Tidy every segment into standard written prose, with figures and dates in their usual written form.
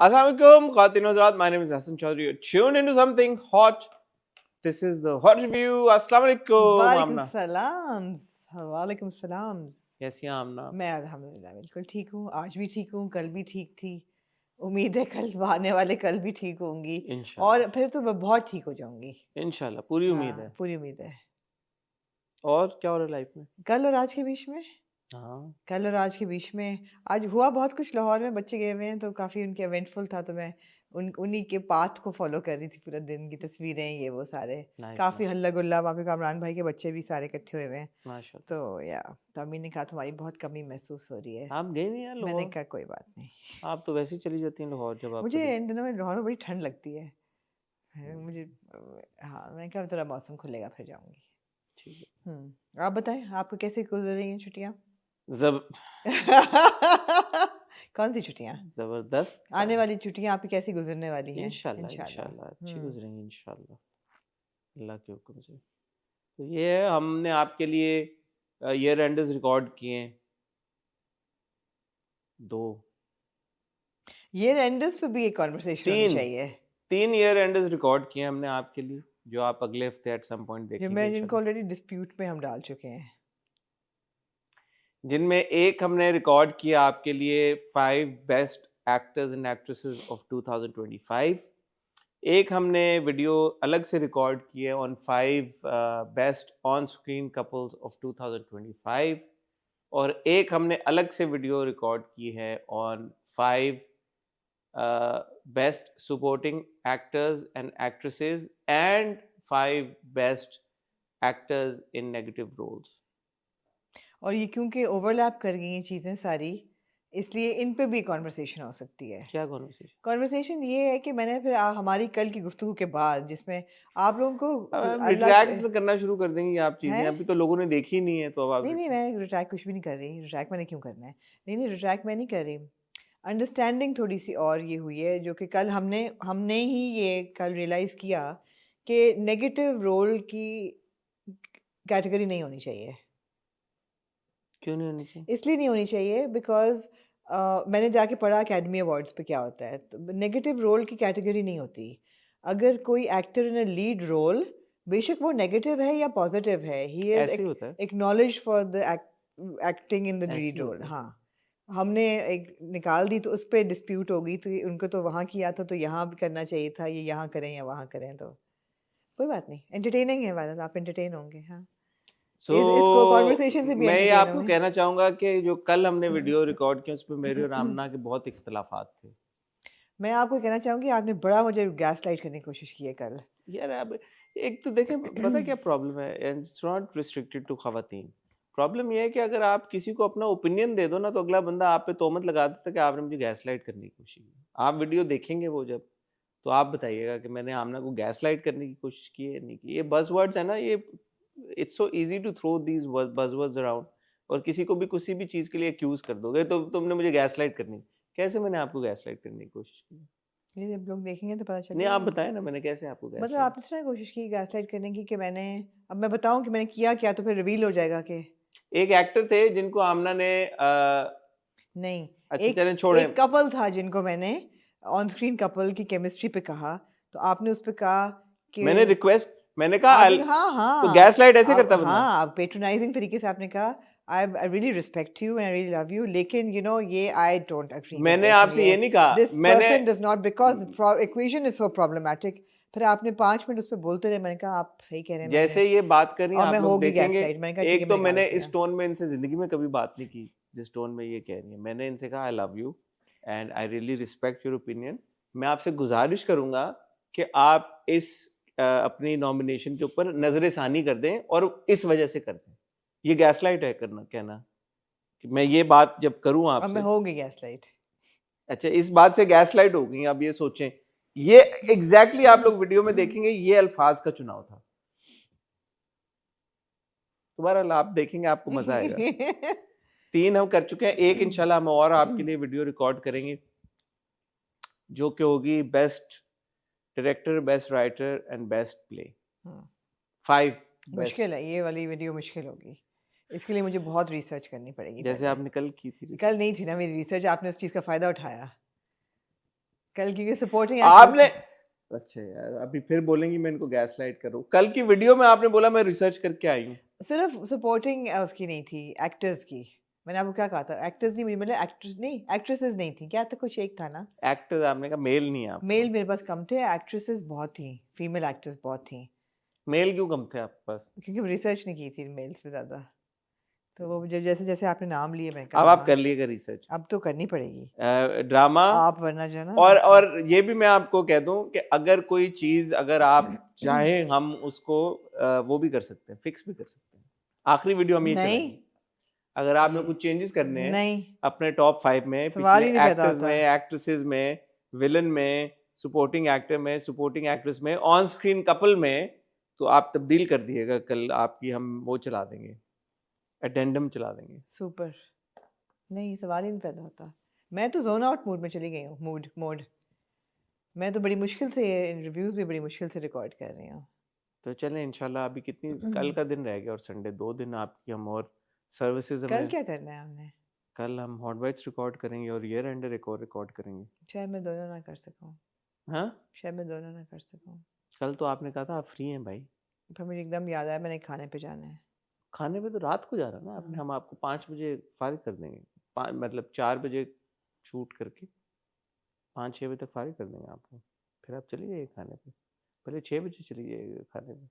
Assalamualaikum, Khawateen Hazrat. My name is Hassan Chaudhary. You're tuned into something hot. This is the hot review. Assalamualaikum, वालेकुम Amna. सलाम। वालेकुम सलाम। कैसी हैं Amna? मैं अल्हम्दुलिल्लाह बिल्कुल ठीक हूँ। आज भी ठीक हूँ, कल भी ठीक थी। उम्मीद है कल आने वाले कल भी ठीक होंगी इंशाल्लाह। और फिर तो मैं बहुत ठीक हो जाऊंगी। इंशाल्लाह, पूरी उम्मीद है। पूरी उम्मीद है। और क्या हो रहा है लाइफ में? कल और आज के बीच में हाँ, कल और आज के बीच में आज हुआ बहुत कुछ। लाहौर में बच्चे गए हुए हैं तो काफ़ी उनके इवेंटफुल था, तो मैं उन्हीं के पाथ को फॉलो कर रही थी पूरा दिन की तस्वीरें ये वो सारे। नाइस काफ़ी नाइस हल्ला गुल्ला वहाँ पे। कामरान भाई के बच्चे भी सारे इकट्ठे हुए हुए हैं। माशाल्लाह। तो या तो अम्मी ने कहा तुम्हारी बहुत कमी महसूस हो रही है। आप गए नहीं यार मैंने लाहौर? कहा कोई बात नहीं। आप तो वैसे ही चली जाती हैं लाहौर जब आप मुझे कभी। इन दिनों में लाहौर में बड़ी ठंड लगती है। मुझे हाँ, मैं कहा थोड़ा मौसम खुलेगा फिर जाऊंगी। ठीक है। आप बताएं आपको कैसे गुजर रही हैं छुट्टियाँ? जब कौन सी छुट्टियाँ? जबरदस्त। आने वाली छुट्टियाँ आपकी कैसी गुजरने वाली हैं? इंशाल्लाह इंशाल्लाह। इंशाल्लाह अच्छी गुजरेंगी इंशाल्लाह, अल्लाह के हुक्म से। तो ये है, हमने आपके लिए ईयर एंडर्स रिकॉर्ड किए हैं 2 ये रेंडर्स पे भी एक कॉन्वर्सेशन होनी 3 चाहिए। 3 ईयर एंडर्स रिकॉर्ड किए हमने आपके लिए, जो आप अगले हफ्ते एट सम पॉइंट जो देखेंगे मैं जिनको इंशाल्लाह। ऑलरेडी डिस्प्यूट में हम डाल चुके हैं। जिनमें एक हमने रिकॉर्ड किया आपके लिए 5 best actors and actresses of 2025। एक हमने वीडियो अलग से रिकॉर्ड की है on 5 best on screen couples of 2025, और एक हमने अलग से वीडियो रिकॉर्ड की है on 5 best supporting actors and actresses and 5 best actors in negative roles. और ये क्योंकि ओवरलैप कर गई हैं चीज़ें सारी, इसलिए इन पे भी कॉन्वर्सेशन हो सकती है। क्या कॉन्वर्सेशन? कॉन्वर्सेशन ये है कि मैंने फिर हमारी कल की गुफ्तगू के बाद, जिसमें आप लोगों को अब अल्लाह रिट्रैक्ट करना शुरू कर देंगी आप चीजें, हैं। अभी तो लोगों ने देखी नहीं है, तो अब आप नहीं मैं रिट्रैक्ट कुछ भी नहीं कर रही। रिट्रैक्ट मैंने क्यों करना है? नहीं रिट्रैक्ट मैं नहीं कर रही। अंडरस्टैंडिंग थोड़ी सी और ये हुई है, जो कि कल हमने ही ये कल रियलाइज़ किया कि नेगेटिव रोल की कैटेगरी नहीं होनी चाहिए। क्यों नहीं होनी चाहिए? इसलिए नहीं होनी चाहिए बिकॉज़ मैंने जाके पढ़ा एकेडमी अवार्ड्स पे क्या होता है। तो नेगेटिव रोल की कैटेगरी नहीं होती। अगर कोई actor in a lead role, बेशक वो नेगेटिव है या पॉजिटिव है, ही इज़ ऐसे ही होता है, acknowledge for the acting in the ऐसे लीड ही रोल। होता है। हाँ, हमने एक निकाल दी तो उस पे डिस्प्यूट हो गई। तो उनको तो वहाँ किया था तो यहाँ भी करना चाहिए था, ये यहाँ करें या वहाँ करें। तो कोई बात नहीं, एंटरटेनिंग है वाला, आप एंटरटेन होंगे। हाँ, सो इसको कॉन्वर्सेशन से भी मैं ये एंटरटेन आपको हुए। कहना चाहूंगा कि जो कल हमने वीडियो रिकॉर्ड किया उस पर मेरे और आमना के बहुत इख्तलाफात थे। मैं आपको कहना चाहूँगी आपने बड़ा मुझे गैस लाइट करने की कोशिश की है कल। यार अब एक तो देखें, पता क्या प्रॉब्लम है, and it's not restricted to खवातीन। प्रॉब्लम यह है कि अगर आप किसी को अपना ओपिनियन दे दो ना, तो अगला बंदा आप पे तोहमत लगा देता है कि आपने मुझे गैस लाइट करने की कोशिश की। आप वीडियो देखेंगे वो जब, तो आप बताइएगा कि मैंने आमना को गैस लाइट करने की कोशिश की है नहीं की। ये बज़वर्ड्स है ना, ये it's so easy to throw these buzzwords around, और किसी को भी किसी भी चीज़ के लिए एक्यूज कर दोगे तो तुमने मुझे गैस लाइट करनी। कैसे मैंने आपको गैस लाइट करने की कोशिश की? ये जब लोग देखेंगे तो पता नहीं, चलेगा। आप बताएं ना, मैंने कैसे आपको गैस मतलब लाइट? आपने थोड़ा कोशिश की गैस लाइट करने की कि मैंने, अब मैं बताऊं कि मैंने किया क्या तो फिर रिवील हो जाएगा कि एक एक्टर थे जिनको आमना ने नहीं। अच्छा एक चलें छोड़ें। एक कपल था जिनको मैंने ऑन स्क्रीन कपल की केमिस्ट्री पे कहा, तो आपने उस पे कहा कि मैंने कहा आपने कहा हाँ तो हाँ गैस लाइट ऐसे आप करता बंदा? हाँ पेट्रोनाइजिंग तरीके से आपने कहा I really respect you and I really love you, लेकिन यू नो ये आई डोंट एग्री विद मैंने दिस, आपसे ये नहीं कहा, दिस मैंने person does not, because equation is so problematic. फिर आपने 5 मिनट उस पर बोलते रहे। मैंने कहा आप सही कह रहे हैं। जैसे ये बात करी और मैं आप लोग होगी गैस देखेंगे। लाइट। मैंने कहा ठीक है एक तो मैं मैंने निकाल इस दिया। टोन में इनसे जिंदगी में कभी बात नहीं की जिस टोन में ये कह रही है। मैंने इनसे कहा I love you and I really respect your opinion. मैं आपसे गुजारिश करूंगा कि आप इस अपनी नॉमिनेशन के ऊपर नजरसानी कर दें, और इस वजह से कर दें। ये गैसलाइट है करना, कहना कि मैं ये बात जब करूं और मैं आपसे। होगी गैस लाइट। अच्छा, इस बात से गैसलाइट हो गई। अब ये सोचें, ये एग्जैक्टली आप लोग वीडियो में देखेंगे, ये अल्फाज का चुनाव था। दोबारा आप देखेंगे, आपको मजा आएगा। 3 हम कर चुके हैं, एक इंशाल्लाह हम और आपके लिए वीडियो रिकॉर्ड करेंगे, जो कि होगी best director, best writer and best play. 5 best. मुश्किल है ये वाली वीडियो, मुश्किल होगी। इसके लिए मुझे बहुत रिसर्च करनी पड़ेगी। जैसे पहले आपने कल की थी। कल नहीं थी ना मेरी रिसर्च, आपने उस चीज़ का फ़ायदा उठाया। कल क्योंकि सपोर्टिंग आपने अच्छा यार अभी फिर बोलेंगी मैं इनको गैसलाइट कर रहा हूँ। कल की वीडियो में आपने बोला मैं रिसर्च करके आई हूँ। सिर्फ सपोर्टिंग उसकी नहीं थी, एक्टर्स की। मैंने आपको क्या कहा था, एक्टर्स नहीं, मतलब एक्ट्रेस नहीं, एक्ट्रेसेस नहीं थी, क्या था, कुछ एक था ना। एक्टर आपने कहा, मेल नहीं है आपके मेल पास। मेरे पास कम थे, एक्ट्रेसेस बहुत थी, फीमेल एक्ट्रेस बहुत थी। मेल क्यों कम थे आपके पास? क्योंकि रिसर्च नहीं की थी मेल्स पे ज़्यादा, तो वो जैसे जैसे आपने नाम लिए मैंने अब कहा आप हाँ, कर लिएगा रिसर्च। अब तो करनी पड़ेगी ड्रामा आप, वरना जो है ना और ये भी मैं आपको कह दूं कि अगर कोई चीज अगर आप चाहें हम उसको वो भी कर सकते हैं, फिक्स भी कर सकते हैं। आखिरी वीडियो हम ये नहीं चलाएंगे। अगर आपने कुछ चेंजेस करने हैं नहीं, अपने टॉप 5 में, सवाल पिछले ही नहीं पैदा एक्टर्स होता। में, एक्ट्रेसेस में, विलन में, सपोर्टिंग एक्टर में, सपोर्टिंग एक्ट्रेस में, ऑन स्क्रीन कपल में, तो आप तब्दील कर दिएगा। कल आपकी हम वो चला देंगे, अटेंडम चला देंगे। सुपर, नहीं सवाल ही नहीं पैदा होता। मैं तो जोन आउट मूड में चली गई हूँ, मूड मोड। मैं तो बड़ी मुश्किल से रिव्यूज भी बड़ी मुश्किल से रिकॉर्ड कर रही हूँ। तो चलें इंशाल्लाह। अभी कितनी कल का दिन रह गया और संडे, 2 दिन आपकी हम और सर्विसेज कल हमें। क्या करना है हमने? कल हम हॉट बाइट्स रिकॉर्ड करेंगे और ईयर एंडर एक और रिकॉर्ड करेंगे। शायद मैं दोनों ना कर सकूँ, हाँ, शायद मैं दोनों ना कर सकूँ। कल तो आपने कहा था आप फ्री हैं भाई। फिर मुझे एकदम याद आया मैंने खाने पे जाना है। खाने पे तो रात को जा रहा ना आपने, हम आपको 5 बजे फारिग कर देंगे। मतलब 4 बजे शूट करके 5-6 बजे तक फारिग कर देंगे आपको। फिर आप चली जाइए खाने पे, पहले 6 बजे चली जाइए खाने पे।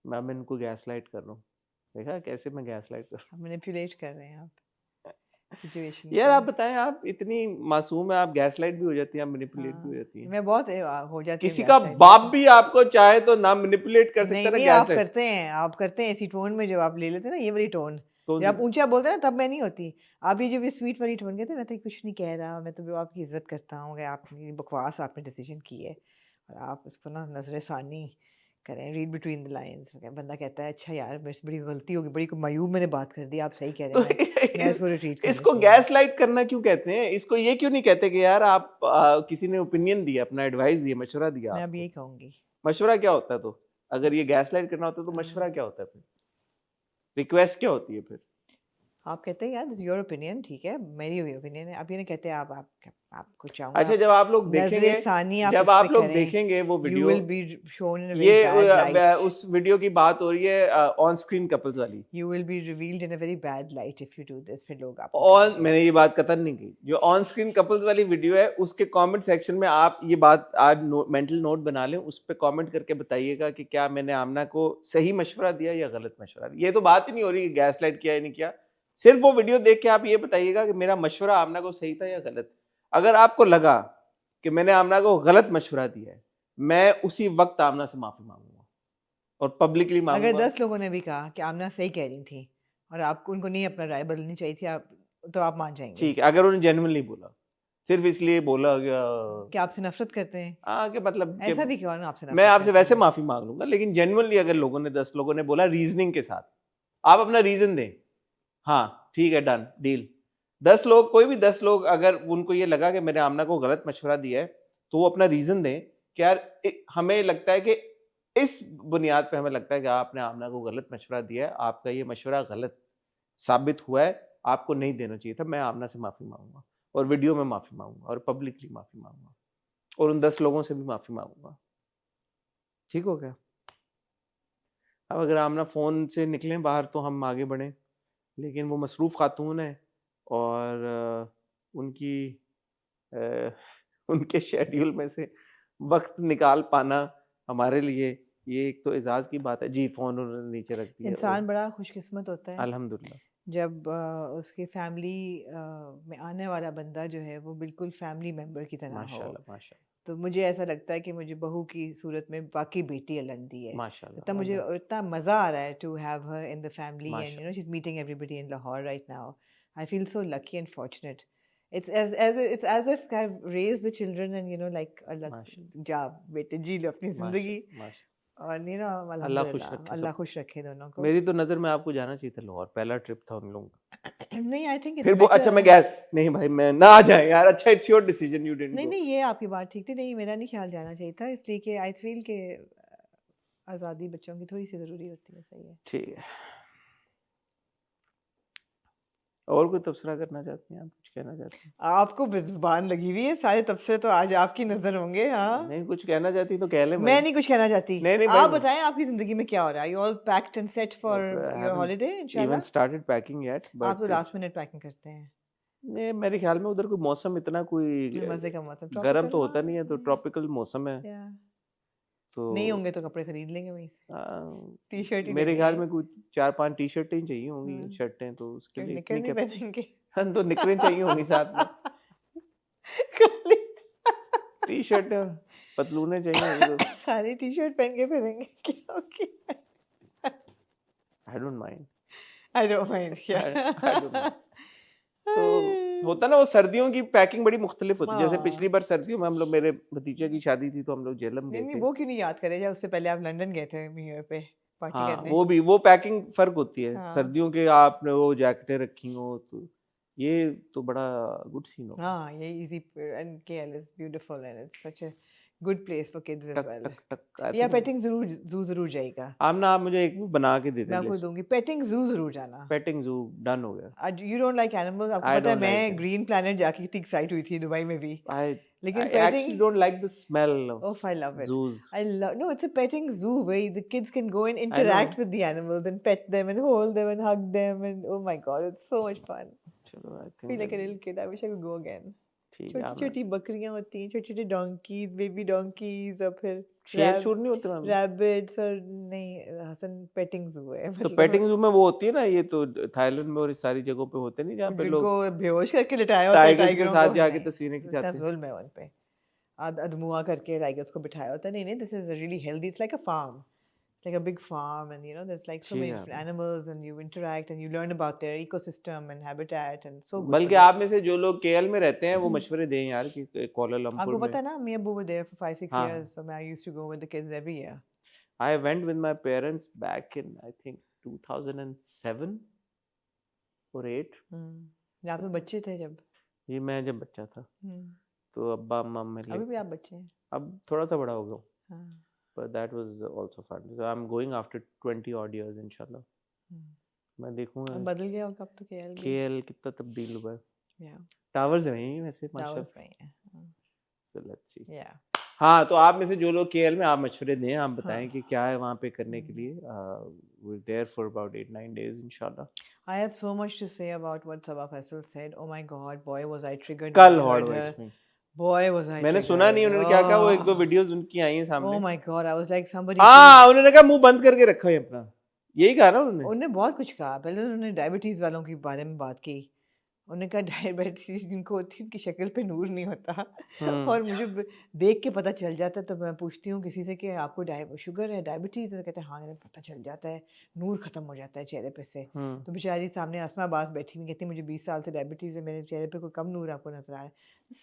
मैं इनको गैस लाइट कर रहा हूँ, देखा कैसे मैं गैस लाइट कर रहा मैनिपुलेट कर रहे हैं आप सिचुएशन हूँ। यार को। आप बताएं, आप इतनी मासूम है, आप गैस लाइट भी हो जाती हैं, आप मैनिपुलेट भी हो हाँ, जाती हैं। मैं बहुत हो जाती हूँ किसी का गैसलाइट बाप होके। भी आपको चाहे तो ना मैनिपुलेट कर सकता नहीं है ना नहीं, गैस आप लाइट। करते हैं, आप करते हैं इसी टोन में, जब आप ले लेते हैं ना ये वाली टोन, कौन जब सी? आप ऊंचा बोलते हैं ना, तब मैं नहीं होती। आप ये जब ये स्वीट वाली टोन कहते हैं, मैं तो कुछ नहीं कह रहा, मैं तो आपकी इज्जत करता हूँ कि आपने बकवास आपने डिसीजन की है, और आप उसको ना नजर सानी करें, रीड बिटवीन द लाइंस। बंदा कहता है अच्छा यार मेरे से बड़ी गलती होगी, बड़ी मायूब मैंने बात कर दी, आप सही कह तो रहे हैं, मैं इसको रिट्रीट कर इसको लेती हूँ। गैस लाइट करना क्यों कहते हैं? इसको ये क्यों नहीं कहते कि यार आप किसी ने ओपिनियन दिया, अपना एडवाइस दिया, मशवरा दिया मैं अब आपको। यही कहूँगी। मशवरा क्या होता है? तो अगर ये गैस लाइट करना होता है तो मशवरा क्या होता है फिर? रिक्वेस्ट क्या होती है फिर? आप कहते हैं यार दिस योर ओपिनियन, ठीक है मेरी हुई ओपिनियन है, आप ये नहीं कहते आपको चाहूँगा अच्छा, आप जब आप लोग नजरे देखेंगे, सानी आप जब इस पे आप लोग करें, देखेंगे वो you video, will be shown in a very ये बैड लाइट, उस वीडियो की बात हो रही है ऑन स्क्रीन कपल्स वाली। You will be revealed in a very bad light if you do this, फिर लोग आपको ऑन, कहेंगे। मैंने ये बात कतन नहीं की। जो ऑन स्क्रीन कपल्स वाली वीडियो है उसके कमेंट सेक्शन में आप ये बात आज मेंटल नोट बना लें, उस पर कमेंट करके बताइएगा कि क्या मैंने आमना को सही मशवरा दिया या गलत मशवरा दिया। ये तो बात ही नहीं हो रही गैस लाइट किया या नहीं किया, सिर्फ वो वीडियो देख के आप ये बताइएगा कि मेरा मशवरा आमना को सही था या गलत। अगर आपको लगा कि मैंने आमना को गलत मशवरा दिया है, मैं उसी वक्त आमना से माफी मांगूंगा और पब्लिकली अगर मांगूंगा। 10 लोगों ने भी कहा कि आमना सही कह रही थी और आपको उनको नहीं अपना राय बदलनी चाहिए थी, आप तो आप मान जाएंगे ठीक है, अगर उन्होंने जेन्युइनली बोला, सिर्फ इसलिए बोला कि कि आपसे नफरत करते हैं। हाँ, कि मतलब कि ऐसा भी क्यों ना आपसे मैं नफरत आपसे करते वैसे हैं। माफी मांग लूंगा, लेकिन जेन्युइनली अगर लोगों ने 10 लोगों ने बोला रीजनिंग के साथ, आप अपना रीजन दें। हाँ ठीक है, डन डील। 10 लोग, कोई भी 10 लोग अगर उनको ये लगा कि मैंने आमना को गलत मशवरा दिया है, तो वो अपना रीजन दें कि यार हमें लगता है कि इस बुनियाद पे हमें लगता है कि आपने आमना को गलत मशवरा दिया है, आपका ये मशवरा गलत साबित हुआ है, आपको नहीं देना चाहिए था। मैं आमना से माफी मांगूंगा और वीडियो में माफी मांगूंगा और पब्लिकली माफी मांगूंगा और उन 10 लोगों से भी माफी मांगूंगा। ठीक हो गया? अब अगर आमना फ़ोन से निकलें बाहर तो हम आगे बढ़ें, लेकिन वो मसरूफ़ खातून है और उनकी अ, उनके शेड्यूल में से वक्त निकाल पाना हमारे लिए ये एक तो एजाज़ की बात है। जी, फ़ोन उन्होंने नीचे रख दिया और इंसान बड़ा खुशकिस्मत होता है अल्हम्दुलिल्लाह। जब उसके फैमिली में आने वाला बंदा जो है वो बिल्कुल फैमिली मेंबर की तरह हो। माशाल्लाह, माशाल्लाह, तो मुझे ऐसा लगता है कि मुझे बहू की सूरत में बाकी बेटी अल्लाह ने दी है। इतना माशाल्लाह, मुझे अल्लाह, इतना मज़ा आ रहा है to have her in the family, and माशाल्लाह, she is meeting everybody in Lahore right now. I feel so lucky and fortunate. It's as if I've raised the children and like Allah, माशाल्लाह, जा बेटे जी लो अपनी ज़िंदगी, माशाल्लाह, माशाल्लाह। और अल्लाह खुश अल्हम्दुलिल्लाह रखे अल्लाह सबको। खुश रखे दोनों को। मेरी तो नज़र में आपको जाना चाहिए था लाहौर, पहला ट्रिप था उन लोगों का। नहीं, आई थिंक इट्स फिर वो अच्छा मैं बेटर। गया नहीं भाई, मैं ना आ जाए यार। अच्छा, it's your decision, you didn't नहीं गो। नहीं, ये आपकी बात ठीक थी, नहीं मेरा नहीं ख्याल जाना चाहिए था, इसलिए कि आई फील के आज़ादी बच्चों की थोड़ी सी ज़रूरी होती है। सही है। ठीक है। और कोई तबसरा करना चाहती हैं आप, कुछ कहना चाहती हैं? आपको जुबान लगी हुई है, सारे तबसरे तो आज आपकी नजर होंगे। हाँ, नहीं कुछ कहना चाहती तो कह लें मैं भाई। नहीं कुछ कहना चाहती। नहीं नहीं आप भाई, बताएं आपकी जिंदगी में क्या हो रहा है? You all packed and set for your haven't holiday even इंशाल्लाह? started packing yet, आप तो but लास्ट मिनट पैकिंग करते हैं। नहीं मेरे ख्याल में उधर कोई मौसम इतना कोई मजे का मौसम, गर्म ट्रॉपिकल। तो हाँ, होता नहीं है, तो ट्रॉपिकल मौसम है या तो नहीं होंगे तो कपड़े खरीद लेंगे वहीं से, टी शर्ट ही मेरे लेनी ख्याल है। में कुछ 4-5 टी शर्टें चाहिए होंगी, हम्म, शर्टें, तो उसके क्यों लिए निकर इतनी नहीं क्या पहनेंगे? हाँ, तो निकरें चाहिए होंगी साथ में, खाली टी शर्ट और पतलूने चाहिए होंगी, तो खाली टी शर्ट पहन के फिरेंगे क्या? Okay, I don't mind, I don't mind. I don't mind. तो होता ना वो सर्दियों की पैकिंग बड़ी मुख्तलिफ होती है, जैसे पिछली बार सर्दियों में हम लोग, मेरे भतीजे की शादी थी तो हम लोग जेलम नहीं गए नहीं, थे। वो क्यों नहीं याद करे जब उससे पहले आप लंदन गए थे न्यू ईयर पे पार्टी हाँ करने। वो भी, वो पैकिंग फर्क होती है, हाँ सर्दियों के आपने वो जैकेटें रखी हो तो ये तो बड़ा गुड सीन होगा। हाँ, ये easy and KL is beautiful and it's such a good place for kids as tuck well. Tuck tuck आई या थिंक। पेटिंग जरूर जाएगा। आप मुझे एक वो बना के दे मैं दें आपको लिस्ट। दूंगी, पेटिंग जरूर जाना। पेटिंग जू डन हो गया। आज यू डोंट लाइक एनिमल्स, आपको आई पता है डोंट लाइक मैं ग्रीन प्लैनेट जाके कितनी एक्साइट हुई थी दुबई में भी, आई लेकिन I painting, actually don't like the smell of oh I love it. zoos। I love, no, it's a petting zoo where the kids can go and I know, interact with the animals and pet them and hold them and hug them and oh my god, it's so much fun. चलो आई Feel like a think little kid. I wish I could go again. ठीक है। छोटी आप छोटी बकरियां होती हैं, छोटे छोटे डोंकीज, बेबी डोंकीज, और फिर शेर शूर नहीं होते मैम? रैबिट्स, और नहीं हसन पेटिंग जू है तो मतलब पेटिंग जू में वो होती है ना, ये तो थाईलैंड में और इस सारी जगहों पे होते नहीं, जहाँ पे जिनको लोग बेहोश करके लिटाया होता है टाइगर्स के टाइगरों साथ को। जाके नहीं, तस्वीरें इतना खिंचाते हैं। जुल्म है उन पे, अदमुआ करके टाइगर्स को बिठाया होता है। नहीं नहीं, this is really healthy, it's like a farm, like a big farm, and you know there's like so ji many हाँ। different animals and you interact and you learn about their ecosystem and habitat and so good for बल्कि them. आप में से जो लोग KL में रहते हैं वो मशवरे दें यार कि कोलालमपुर आपको में। पता है ना, me and Boo were there for 5-6 हाँ years, so I used to go with the kids every year. I went with my parents back in I think 2007 or 8। जब आप तो बच्चे थे जब। ये मैं जब बच्चा था, तो अब्बा अम्मा मेरे अभी भी लिए, आप बच्चे हैं। अब थोड़ा सा बड़ा हो गया हूँ, हाँ। but that was also fun, so I'm going after 20 odd years इंशाल्लाह। मैं अब देखूंगा बदल गया होगा अब तो केएल भी। केएल कितना तब्दील हुआ है। Yeah, टावर्स हैं वैसे towers माशाल्लाह, नहीं है। so let's see। Yeah. हाँ तो आप में से जो लोग केएल में, आप मशवरे दें, आप बताएं हाँ। कि क्या है वहाँ पे करने के लिए। we're there for about 8-9 days इंशाल्लाह। I have so much to say about what Sabah Faisal said. Oh my God, boy was I triggered कल when I hot heard her. Whites में Boy was I मैंने सुना नहीं उन्होंने क्या कहा, वो एक दो triggered. वीडियोस उनकी आई हैं Oh सामने। my God, I was like somebody. हाँ उन्होंने कहा मुंह बंद करके रखो ये अपना, यही कहा ना उन्होंने। उन्होंने बहुत कुछ कहा। पहले उन्होंने डायबिटीज वालों के बारे में बात की। उन्होंने कहा डायबिटीज जिनको होती है उनकी शक्ल पे नूर नहीं होता। और मुझे देख के पता चल जाता है, तो मैं पूछती हूँ किसी से कि आपको शुगर है, डायबिटीज है, तो कहते हैं हाँ, पता चल जाता है, नूर खत्म हो जाता है चेहरे पे से। तो बेचारी सामने आसमा अब्बास बैठी हुई कहती मुझे 20 साल से डायबिटीज है, मेरे चेहरे पे कोई कम नूर आपको नजर आया।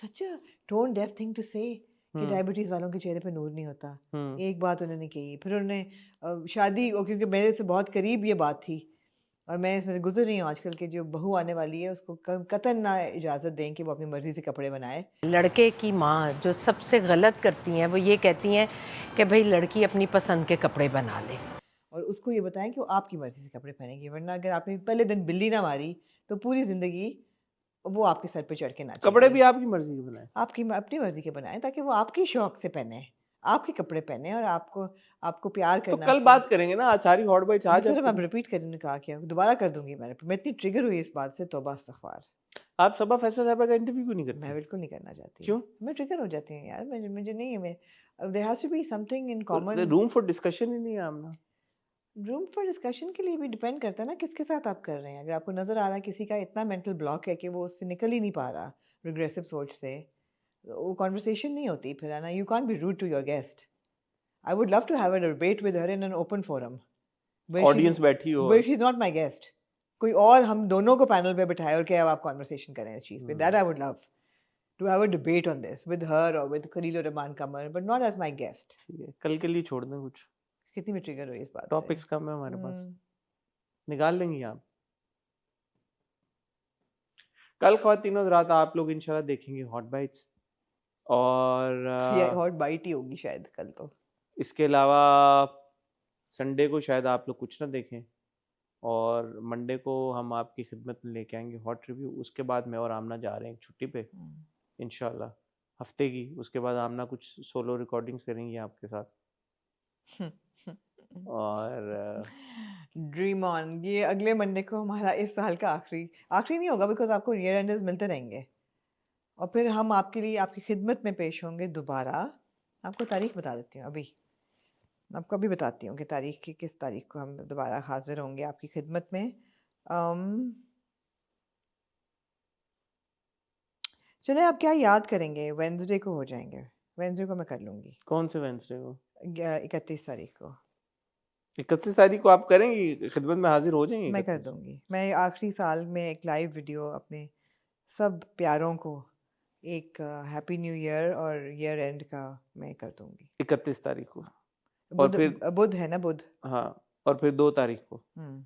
सच अ टोन डेफ थिंग टू से कि डायबिटीज वालों के चेहरे पे नूर नहीं होता। एक बात उन्होंने कही। फिर उन्होंने शादी, क्योंकि मेरे से बहुत करीब ये बात थी और मैं इसमें से गुजर रही हूँ आजकल की जो बहू आने वाली है उसको कतई ना इजाज़त दें कि वो अपनी मर्ज़ी से कपड़े बनाए। लड़के की माँ जो सबसे गलत करती हैं वो ये कहती हैं कि भाई लड़की अपनी पसंद के कपड़े बना ले, और उसको ये बताएं कि वो आपकी मर्ज़ी से कपड़े पहनेगी, वरना अगर आपने पहले दिन बिल्ली ना मारी तो पूरी ज़िंदगी वो आपके सर पे चढ़ के ना कपड़े भी आपकी मर्जी के बनाए, आपकी अपनी मर्ज़ी के बनाएं, ताकि वो आपकी शौक से पहने, आपके कपड़े पहने और आपको प्यार तो करना। कल बात करेंगे ना, आज सारी हॉट बाइट्स आज सिर्फ आप रिपीट करने कहा क्या, दोबारा कर दूंगी मैं इतनी ट्रिगर हुई इस बात से, तौबा इस्तग़फ़ार। आप सबा फैसल साहब का इंटरव्यू क्यों नहीं करते? मैं बिल्कुल नहीं करना चाहती। क्यों? मैं ट्रिगर हो जाती हूँ यार, मुझे नहीं, मैं there has to be something in common. Room for discussion ही नहीं है आमना। रूम फॉर डिस्कशन के लिए भी डिपेंड करता है ना किसके साथ आप कर रहे हैं। अगर आपको नज़र आ रहा है किसी का इतना मेंटल ब्लॉक है कि वो उससे निकल ही नहीं पा रहा रिग्रेसिव सोच से, वो कॉन्वर्सेशन नहीं होती फिर, है ना। You can't be rude to your guest. I would love to have a debate with her in an open forum, audience बैठी हो, where she is not my guest, कोई और हम दोनों को पैनल पे बिठाए और क्या आप कॉन्वर्सेशन करें इस चीज़ पे। That I would love to have a debate on this with her or with Khalil Rahman Kamar, but not as my guest. ठीक है, कल के लिए छोड़ दें कुछ। कितनी में ट्रिगर हुई इस बात से? टॉपिक्स कम है हमारे पास, निकाल लेंगे आप। कल ख्वातीनो रात आप लोग इंशाल्लाह देखेंगे हॉट बाइट्स, और ये हॉट बाइट ही होगी शायद कल तो। इसके अलावा संडे को शायद आप लोग कुछ ना देखें, और मंडे को हम आपकी खिदमत में लेके आएंगे हॉट रिव्यू। उसके बाद मैं और आमना जा रहे हैं एक छुट्टी पे इंशाल्लाह, हफ्ते की। उसके बाद आमना कुछ सोलो रिकॉर्डिंग्स करेंगी आपके साथ। और ड्रीम ऑन। ये अगले मंडे को हमारा इस साल का आखिरी नहीं होगा, बिकॉज आपको ईयर एंडर्स मिलते रहेंगे और फिर हम आपके लिए आपकी खिदमत में पेश होंगे दोबारा। आपको तारीख बता देती हूँ अभी, आपको अभी बताती हूँ कि तारीख की किस तारीख को हम दोबारा हाजिर होंगे आपकी खिदमत में। चले आप क्या याद करेंगे, वेंसडे को हो जाएंगे। वेंसडे को मैं कर लूँगी, कौन से वेंसडे को? 31 तारीख को 31 तारीख को आप करेंगी, खिदमत में हाजिर हो जाएंगे मैं कर 31 को? दूँगी। मैं आखिरी साल में एक लाइव वीडियो अपने सब प्यारों को एक हैप्पी न्यू ईयर और ईयर एंड का मैं कर दूँगी। 31 तारीख को, और फिर बुध है ना, बुध। हाँ, और फिर 2 तारीख को हम्म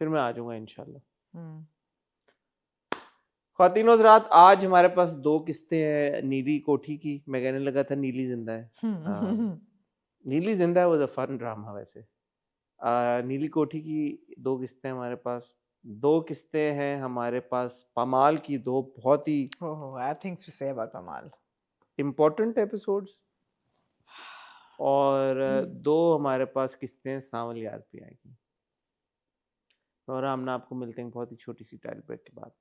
फिर मैं आ जाऊंगा इंशाल्लाह। हम्म ख्वातीनो हज़रात, आज हमारे पास 2 किस्तें हैं नीली कोठी की। मैं कहने लगा था नीली जिंदा है। नीली जिंदा है, वो द फन ड्रामा। वैसे नीली कोठी की 2 किस्तें हमारे पास। 2 किस्तें हैं हमारे पास पमाल की, 2 बहुत ही I have things to say about Pamal. Important episodes. और 2 हमारे पास किस्तें सांवल यार पे आएगी। और हम ना आपको मिलते हैं बहुत ही छोटी सी टाइल ब्रेक के बाद।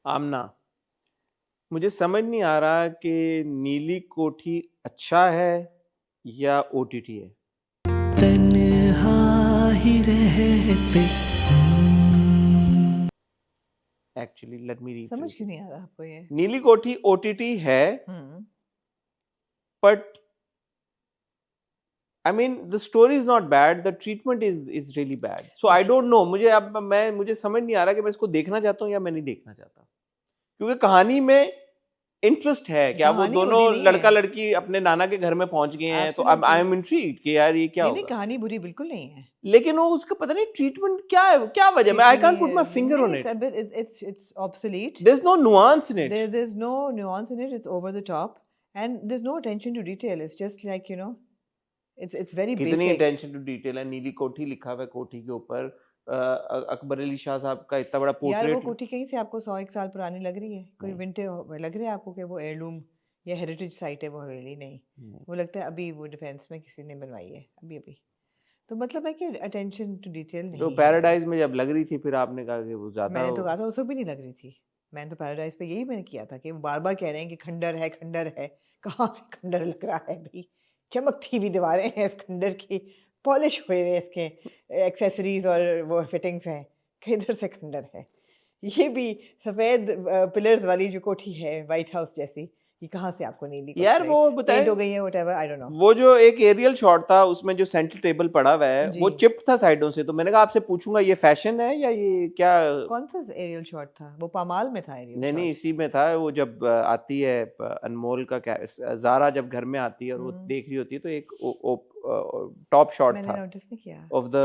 आमना, मुझे समझ नहीं आ रहा कि नीली कोठी अच्छा है या ओटीटी है। तन्हा ही रहते। एक्चुअली लेट मी समझ क्यों नहीं आ रहा आपको ये? नीली कोठी ओटीटी है, but I mean the story is not bad, the treatment is really bad. So I don't know, मुझे समझ नहीं आ रहा कि मैं इसको देखना चाहता हूँ या मैं नहीं देखना चाहता, क्योंकि कहानी में इंटरेस्ट है। क्या वो दोनों लड़का लड़की अपने नाना के घर में पहुंच गए हैं, तो अब आई एम इंट्रीग्ड कि यार ये क्या होगा। नहीं, कहानी बुरी बिल्कुल नहीं है, लेकिन वो उसका पता नहीं ट्रीटमेंट क्या है, क्या वजह। मैं I can't put my finger on it. It's obsolete. There's no nuance in it. There's no nuance in it. It's over the top and there's no attention to detail. It's just like, it's very basic. कितनी attention to detail है। नीली कोठी लिखा हुआ है कोठी के ऊपर, अकबर अली शाह साहब का इतना बड़ा पोर्ट्रेट। यार वो कोठी कहीं से आपको 101 साल पुरानी लग रही है? कोई विंटेज लग रहा है आपको कि वो हेirloom या हेरिटेज साइट है? वो हवेली नहीं, वो लगता है अभी वो डिफेंस में किसी ने बनवाई है अभी। तो मतलब है कि अटेंशन टू डिटेल नहीं। तो पैराडाइज में जब लग रही थी फिर आपने कहा कि वो ज्यादा, मैंने तो कहा था उसको भी नहीं लग रही थी। मैंने तो पैराडाइज पे यही मैंने किया था कि वो बार-बार कह रहे हैं कि खंडर है, खंडर है। कहाँ से खंडर लग रहा है भाई? चमकती हुई दीवारें हैं इस खंडर की, पॉलिश हुए हुए इसके एक्सेसरीज और वो फिटिंग्स हैं, किधर से खंडर है? ये भी सफेद पिलर्स वाली जो कोठी है व्हाइट हाउस जैसी, ये कहाँ से आपको नीली कोठी यार वो बताए हो गई है, व्हाटएवर, आई डोंट नो। वो जो एक एरियल शॉट था उसमें जो सेंटर टेबल पड़ा हुआ है वो चिप्ड था साइडों से, तो मैंने कहा आपसे पूछूंगा ये फैशन है या ये क्या। कौन सा एरियल शॉट था? वो पामाल में था एरियल नहीं, इसी में था। वो जब आती है अनमोल का ज़ारा जब घर में आती है और वो देख रही होती है, तो एक टॉप शॉट था नोटिस नहीं किया ऑफ द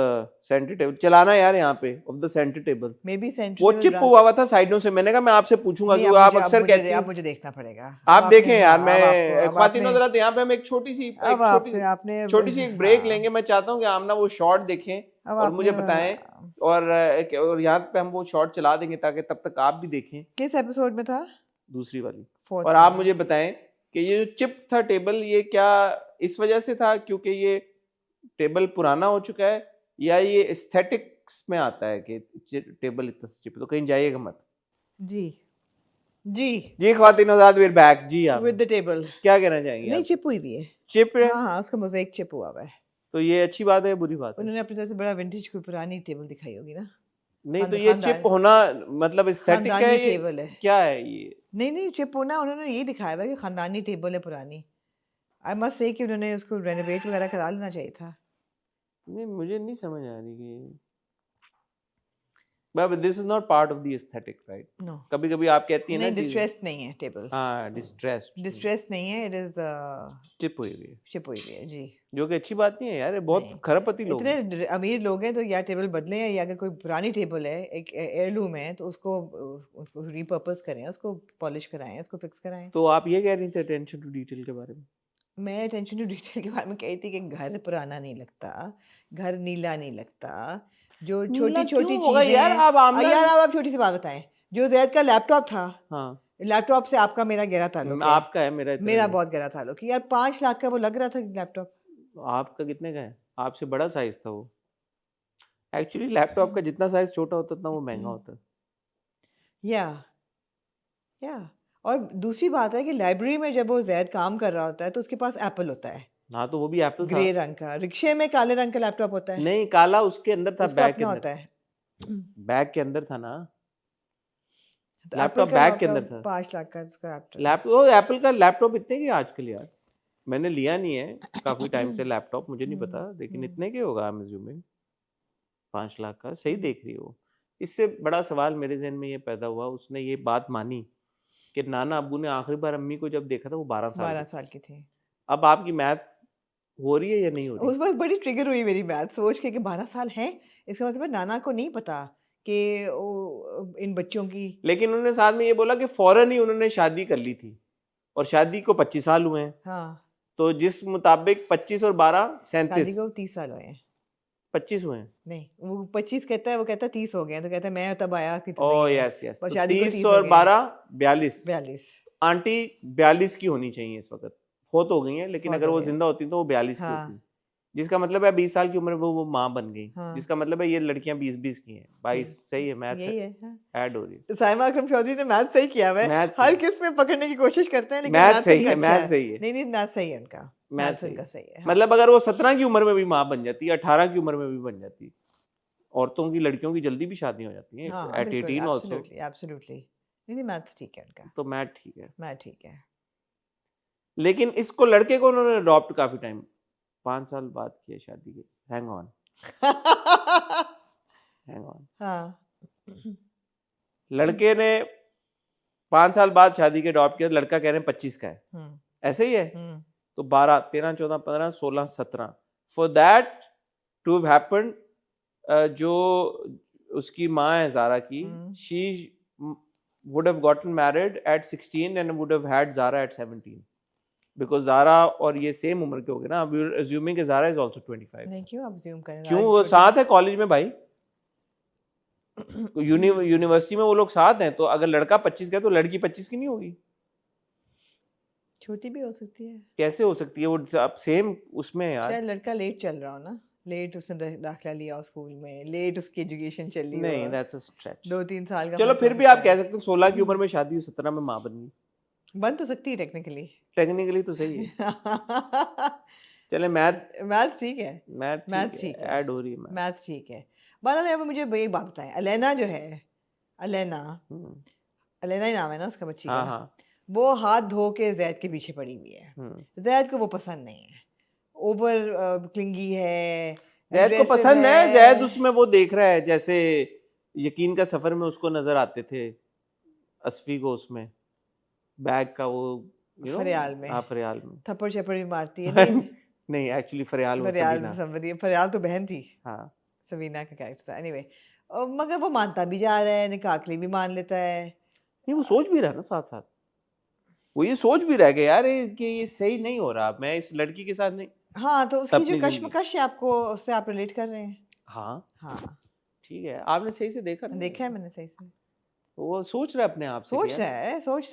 सेंटर टेबल। चलाना यार यहाँ पे of the centre table, may be centre वो चिप हुआ था साइडों से। मैंने कहा मैं आपसे पूछूंगा क्योंकि आप अक्सर कहती हैं। आप मुझे देखना पड़ेगा, आप देखें यार। मैं ख्वातीनो हज़रात, यहाँ पे हम एक छोटी सी एक ब्रेक लेंगे। मैं चाहता हूँ कि आमना वो शॉट देखें और मुझे बताएं, और यहाँ पे हम वो शॉट चला देंगे ताकि तब तक आप भी देखें। किस एपिसोड में था? दूसरी वाली। और आप मुझे बताएं कि ये जो चिप था टेबल, ये क्या इस वजह से था क्योंकि ये टेबल पुराना हो चुका है, या ये एस्थेटिक्स में आता है कि टेबल इतना चिप, तो कहीं जाइएगा मत। जी ख्वातीनो हज़रात, वी आर बैक। जी आप विद द टेबल क्या कहना चाहेंगे? नहीं, चिप हुई भी है। चिप है? हाँ, उसका मोज़ेक चिप हुआ है। तो ये अच्छी बात है बुरी बात है? उन्होंने अपनी तरफ से बड़ा विंटेज कोई पुरानी टेबल दिखाई होगी ना। नहीं, तो ये चिप होना मतलब एस्थेटिक है, ये टेबल है क्या है ये? नहीं, चिप होना उन्होंने ये दिखाया है कि खानदानी टेबल है पुरानी। आई मस्ट से कि उन्होंने उसको रेनोवेट वगैरह करा लेना चाहिए था। नहीं, मुझे नहीं समझ आ रही कि but this is not part of the aesthetic, right? No. कभी-कभी आप कहती हैं ना, डिस्ट्रेस्ड नहीं है टेबल। हाँ, डिस्ट्रेस्ड नहीं है, इट इज चिप हुई है जी, जो कि अच्छी बात नहीं है यार। बहुत खरपति लोग, इतने अमीर लोग हैं, तो या टेबल बदलें, या अगर कोई पुरानी टेबल है, एक एयरलूम है, तो उसको रीपर्पस करें, उसको पॉलिश कराएं, उसको फिक्स कराएं। तो आप ये कह रही थी अटेंशन टू डिटेल के बारे में? मैं अटेंशन टू डिटेल के बारे में कही थी कि घर पुराना नहीं लगता, घर नीला नहीं लगता, जो नीला छोटी क्यों छोटी होगा यार? चीजें। आप आमला यार अब आप छोटी सी बात बताएं, जो जैद का लैपटॉप था, हाँ, लैपटॉप से आपका मेरा गहरा ताल्लुक है, आपका है, मेरा इतना मेरा नहीं। बहुत गहरा ताल्लुक है यार। 5 लाख का वो लग रहा था लैपटॉप। आपका कितने का है? आपसे बड़ा साइज था वो। एक्चुअली लैपटॉप का जितना साइज छोटा होता है उतना वो महंगा होता है। या या और दूसरी बात है कि लाइब्रेरी में जब वो जैद काम कर रहा होता है तो उसके पास एप्पल होता है, हाँ तो वो भी एप्पल था। ग्रे रंग का। रिक्शे में काले रंग का लैपटॉप होता है, नहीं, काला उसके अंदर था, उसका बैग के अपना अंदर। होता है। बैग के अंदर था ना, तो एप्पल लैपटॉप का बैग के अंदर लैपटॉप था। 5 लाख का उसका लैपटॉप। लैपटॉप, वो एप्पल का लैपटॉप इतने के आजकल यार? मैंने लिया नहीं है काफी टाइम से लैपटॉप, मुझे नहीं पता, लेकिन इतने के होगा आई एम अज्यूमिंग। 5 लाख का सही देख रही हो। इससे बड़ा सवाल मेरे जहन में ये पैदा हुआ, उसने ये बात मानी कि नाना अब्बू ने आखिरी बार अम्मी को जब देखा था वो 12 साल 12 की। साल की थी। अब आपकी मैथ हो रही है या नहीं हो रही? उस वक्त बड़ी ट्रिगर हुई मेरी मैथ सोच के कि 12 साल हैं, इसका मतलब है नाना को नहीं पता कि इन बच्चों की। लेकिन उन्होंने साथ में ये बोला कि फौरन ही उन्होंने शादी कर ली थी, और शादी को 25 साल हुए हैं। हाँ, तो जिस मुताबिक 25 और 12 शादी 37, को 30 साल हुए हैं। 25 हुए हैं। नहीं, वो 25 कहता है, वो कहता है 30 हो गए हैं, तो कहता है मैं तब आया कि ओ जिंदगी में, यस यस, और तो शादी को 30 30 हो और गए हैं। 12 42। 42 आंटी 42 की होनी चाहिए इस वक्त, फोत हो गई है, लेकिन बहुत अगर हो वो गया। जिंदा होती तो वो 42 की हाँ होती। जिसका मतलब है 20 साल की उम्र में वो माँ बन गई। हाँ, जिसका मतलब है ये लड़कियां 20-20 की हैं। 22 ठीक, सही है, मैथ यही है। हाँ। ऐड हो रही है। साइमा अकरम चौधरी ने मैथ सही किया हुआ है। मैथ हर सही, किस में पकड़ने की कोशिश करते हैं, लेकिन मैथ मैथ सही उनका है, अच्छा मैथ है। सही है, नहीं नहीं, मैथ सही है उनका, मैथ मैथ सही उनका है। सही है। हाँ। मतलब अगर वो 17 की उम्र में भी माँ बन जाती, 18 की उम्र में भी बन जाती। औरतों की, लड़कियों की जल्दी भी शादी हो जाती है हाँ एट बिल्कुल, 18 ऑल्सो। Absolutely absolutely. नहीं नहीं, मैथ्स ठीक है उनका, तो मैथ ठीक है। मैथ ठीक है। लेकिन इसको, लड़के को उन्होंने अडॉप्ट काफी टाइम, 5 साल बाद किया शादी के। Hang on, hang on. हाँ। लड़के ने 5 साल बाद शादी के अडॉप्ट किया, लड़का कह रहे हैं 25 का है, हम्म ऐसे ही है। हम्म तो 12 13 14 15 16 17 for that to have happened, जो उसकी माँ है जारा की, she would have gotten married at 16 and would have had Zara at 17, because Zara और ये सेम उम्र के हो गए ना। अब assuming कि Zara is also 25। नहीं, क्यों आप ज्यूम करें? क्यों, वो साथ है कॉलेज में भाई, यूनिवर्सिटी में वो लोग साथ हैं। तो अगर लड़का 25 का है तो लड़की 25 की नहीं होगी? छोटी भी हो सकती है। कैसे हो सकती है? वो अब सेम उसमें है यार। शायद लड़का लेट चल रहा हो ना, लेट उसने दाखिला लिया हो स्कूल में, लेट उसकी एजुकेशन चली हो, नहीं, दैट्स अ स्ट्रेच। 2-3 साल का चलो फर्क फिर हो भी आप सकता कह है। सकते हैं 16 की उम्र में शादी हुई, 17 में माँ बन गई। बन तो सकती है टेक्निकली। टेक्निकली तो सही है। चले मैथ, मैथ्स ठीक है, मैथ मैथ्स ठीक ठीक है, है, ऐड हो रही है मैथ। मैथ्स ठीक है। बहरहाल यहाँ पे मुझे एक बात बताएं, अलेना जो है, अलेना, हम्म, अलेना ही नाम है ना उसका बच्ची हाँ का, हाँ। वो हाथ धो के जैद के पीछे पड़ी हुई है। जैद को वो पसंद नहीं है, ओवर क्लिंगी है, जैद को aggressive पसंद है, है। जैद उसमें वो देख रहा है जैसे यकीन का सफर में उसको नजर आते थे असफी को, उसमें बैग का वो फरियाल में, हाँ फरियाल में। थप्पड़ शप्पड़ भी मारती है। नहीं नहीं एक्चुअली फरियाल वो फरियाल सबीना। समझिए, फरियाल तो बहन थी, हाँ सबीना का कैरेक्टर था। एनीवे, मगर वो मानता भी जा रहा है, निकाह के लिए भी मान लेता है। नहीं, वो सोच भी रहा है ना साथ साथ, वो ये सोच भी रहा है कि यार कि ये सही नहीं हो रहा, मैं इस लड़की के साथ नहीं। हाँ, तो उसकी जो अपनी जिंदगी, कश्मकश है आपको, उससे आप रिलेट कर रहे हैं। हाँ हाँ, ठीक है, आपने सही से देखा ना? देखा है मैंने सही से। वो सोच रहा है अपने आप से कि सोच यार,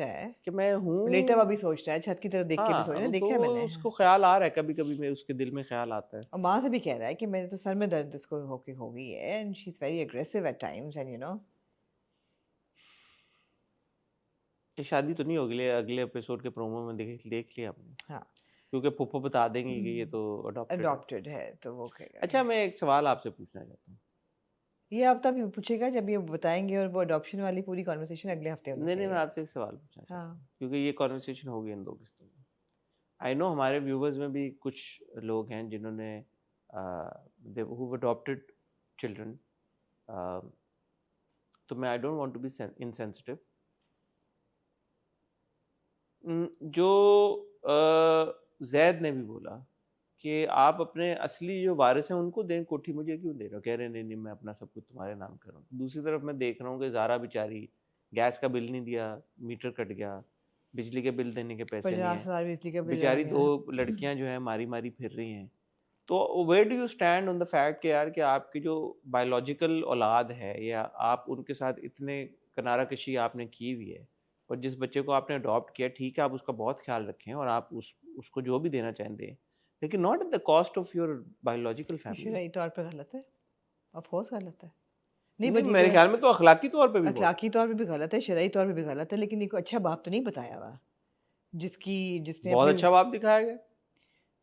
रहा है कि मैं हूँ। लेटा हुआ भी सोच रहा है, छत की तरफ देख के भी सोच रहा है, हाँ, देखा है तो मैंने। उसको ख्याल आ रहा है, कभी कभी में उसके दिल में ख्याल आता है। और माँ से भी कह रहा है कि मेरे तो सर में दर्द इसको होके हो गई है, and she is very aggressive at times, and you know. ये शादी तो नहीं होगी, अगले एपिसोड के प्रोमो में देख लिया हमने। हाँ, क्योंकि पुप्पो बता देंगे कि ये तो अडॉप्टेड है। अडॉप्टेड है, तो वो कहेगा। अच्छा, मैं एक सवाल आपसे पूछना चाहता हूँ। ये आप तब पूछेगा जब ये बताएंगे, और वो अडॉप्शन वाली पूरी कॉन्वर्सेशन अगले हफ्ते होनी नहीं, मैं चाहिए। आपसे एक सवाल पूछना चाहता हूँ, हाँ, क्योंकि ये कॉन्वर्सेशन होगी इन 2 किस्तों में। आई नो हमारे व्यूवर्स में भी कुछ लोग हैं जिन्होंने हु अडॉप्टेड चिल्ड्रन, तो मैं I don't want to be insensitive. जो जैद ने भी बोला कि आप अपने असली जो वारिस हैं उनको दें कोठी, मुझे क्यों दे रहे हो? कह रहे नहीं नहीं, मैं अपना सब कुछ तुम्हारे नाम कर रहा हूँ। दूसरी तरफ मैं देख रहा हूँ कि ज़ारा बेचारी गैस का बिल नहीं दिया, मीटर कट गया, बिजली के बिल देने के पैसे नहीं 50,000 है, बिजली का बिल आ बेचारी गया। 2 लड़कियां जो है मारी मारी फिर रही हैं। तो where do you stand on the fact कि यार कि आपकी जो बायोलॉजिकल औलाद है या आप उनके साथ इतने किनारा कशी आपने की हुई है, और जिस बच्चे को आपने अडॉप्ट किया, ठीक है आप उसका बहुत ख्याल रखें और आप उसको जो भी देना चाहें दें, लेकिन not at the cost of your biological family. शरई तौर पे गलत है, ऑफ कोर्स गलत है। नहीं नहीं, बट मेरे ख्याल में तो अखलाकी तौर पे भी बहुत अखलाकी तौर पे भी गलत है, शरई तौर पे भी गलत है, लेकिन एक अच्छा बाप तो नहीं बताया हुआ जिसने बहुत अपनी अच्छा बाप दिखाया गया,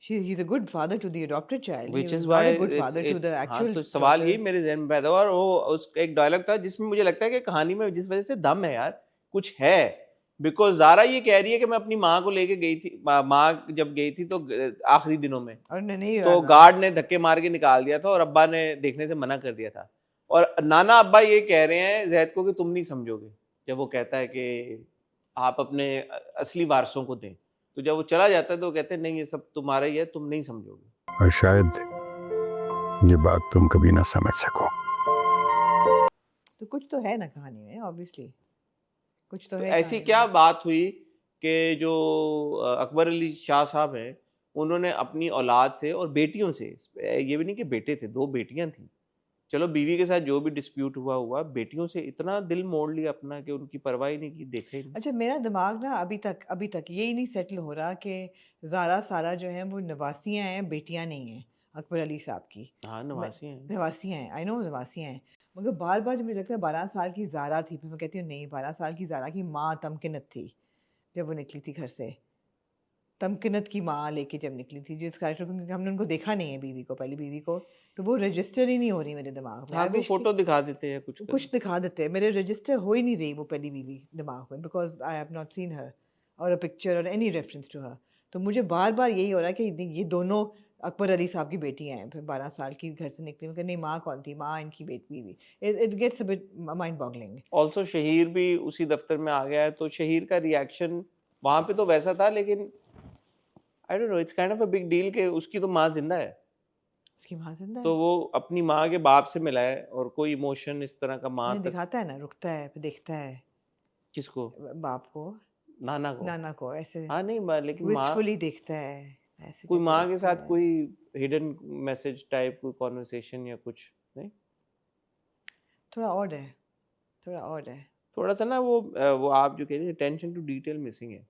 he's a good father to the adopted child. He which was is not why a good father to the हाँ, actual तो सवाल यही daughters. मेरे जहन में पैदा हुआ, और वो उस एक डायलॉग था जिसमें मुझे लगता है कि कहानी में जिस वजह से दम है यार, कुछ है। बिकॉज ज़ारा ये कह रही है कि मैं अपनी माँ को लेके गई थी, माँ जब गई थी तो आखिरी दिनों में, और नहीं तो गार्ड ने धक्के मार के निकाल दिया था और अब्बा ने देखने से मना कर दिया था, और नाना अब्बा ये कह रहे हैं जैद को कि तुम नहीं समझोगे, जब वो कहता है कि आप अपने असली वारसों को दें, तो जब वो चला जाता है तो वो कहते हैं नहीं ये सब तुम्हारा ही है, तुम नहीं समझोगे। और शायद ये बात तुम कभी ना समझ सको। तो कुछ तो है ना कहानी में, ऑब्वियसली कुछ तो तो है ऐसी कहानी क्या में। बात हुई कि जो अकबर अली शाह साहब हैं, उन्होंने अपनी औलाद से और बेटियों से, ये भी नहीं कि बेटे थे, 2 बेटियां थी, चलो बीवी के साथ जो भी डिस्प्यूट हुआ, बेटियों से इतना दिल मोड़ लिया अपना कि उनकी परवाह ही नहीं की, देखा ही नहीं। अच्छा मेरा दिमाग ना अभी तक यही नहीं सेटल हो रहा कि ज़ारा सारा जो है वो नवासियाँ हैं, बेटियाँ नहीं हैं अकबर अली साहब की। हाँ, नवासी हैं। नवासियाँ हैं, आई नो नवासियाँ हैं, मगर बार बार जब मुझे लगता है 12 साल की ज़ारा थी, फिर मैं कहती हूँ नहीं 12 साल की ज़ारा की माँ तमकिनत थी जब वो निकली थी घर से, तमकिनत की माँ लेके जब निकली थी, जिस कैरेक्टर को, क्योंकि हमने उनको देखा नहीं है बीवी को, पहली बीवी को, तो वो रजिस्टर ही नहीं हो रही मेरे दिमाग में। हाँ, I कोई wish कि फोटो दिखा देते हैं कुछ कुछ दिखा देते हैं, मेरे रजिस्टर हो ही नहीं रही वो पहली बीवी दिमाग में, because I have not seen हर और अ पिक्चर और एनी रेफरेंस टू हर। तो मुझे बार बार यही हो रहा है कि ये दोनों अकबर अली साहब की बेटियां हैं, फिर 12 साल की घर से निकली, मैं नहीं माँ कौन थी, माँ इनकी बेटी बीवी, it gets a bit mind boggling. Also Shaheer भी उसी दफ्तर में आ गया है, तो शहीर का रिएक्शन वहां पे तो वैसा था, लेकिन आई don't no, it's kind of a big deal कि उसकी तो माँ जिंदा है, उसकी माँ जिंदा तो है, वो अपनी माँ के बाप से मिला है, और कोई इमोशन इस तरह का माँ नहीं तक। दिखाता है ना, रुकता है फिर देखता है किसको? बाप को, नाना को? नाना को, ऐसे हाँ नहीं, लेकिन माँ, विस्टफुली देखता है, ऐसे कोई करके माँ के देखता साथ है। कोई हिडन मैसेज टाइप कोई कॉन्वर्सेशन या कुछ नहीं? थोड़ा ऑड है, थोड़ा ऑड है, थोड़ा सा ना वो आप जो कह रही है अटेंशन टू डिटेल मिसिंग है,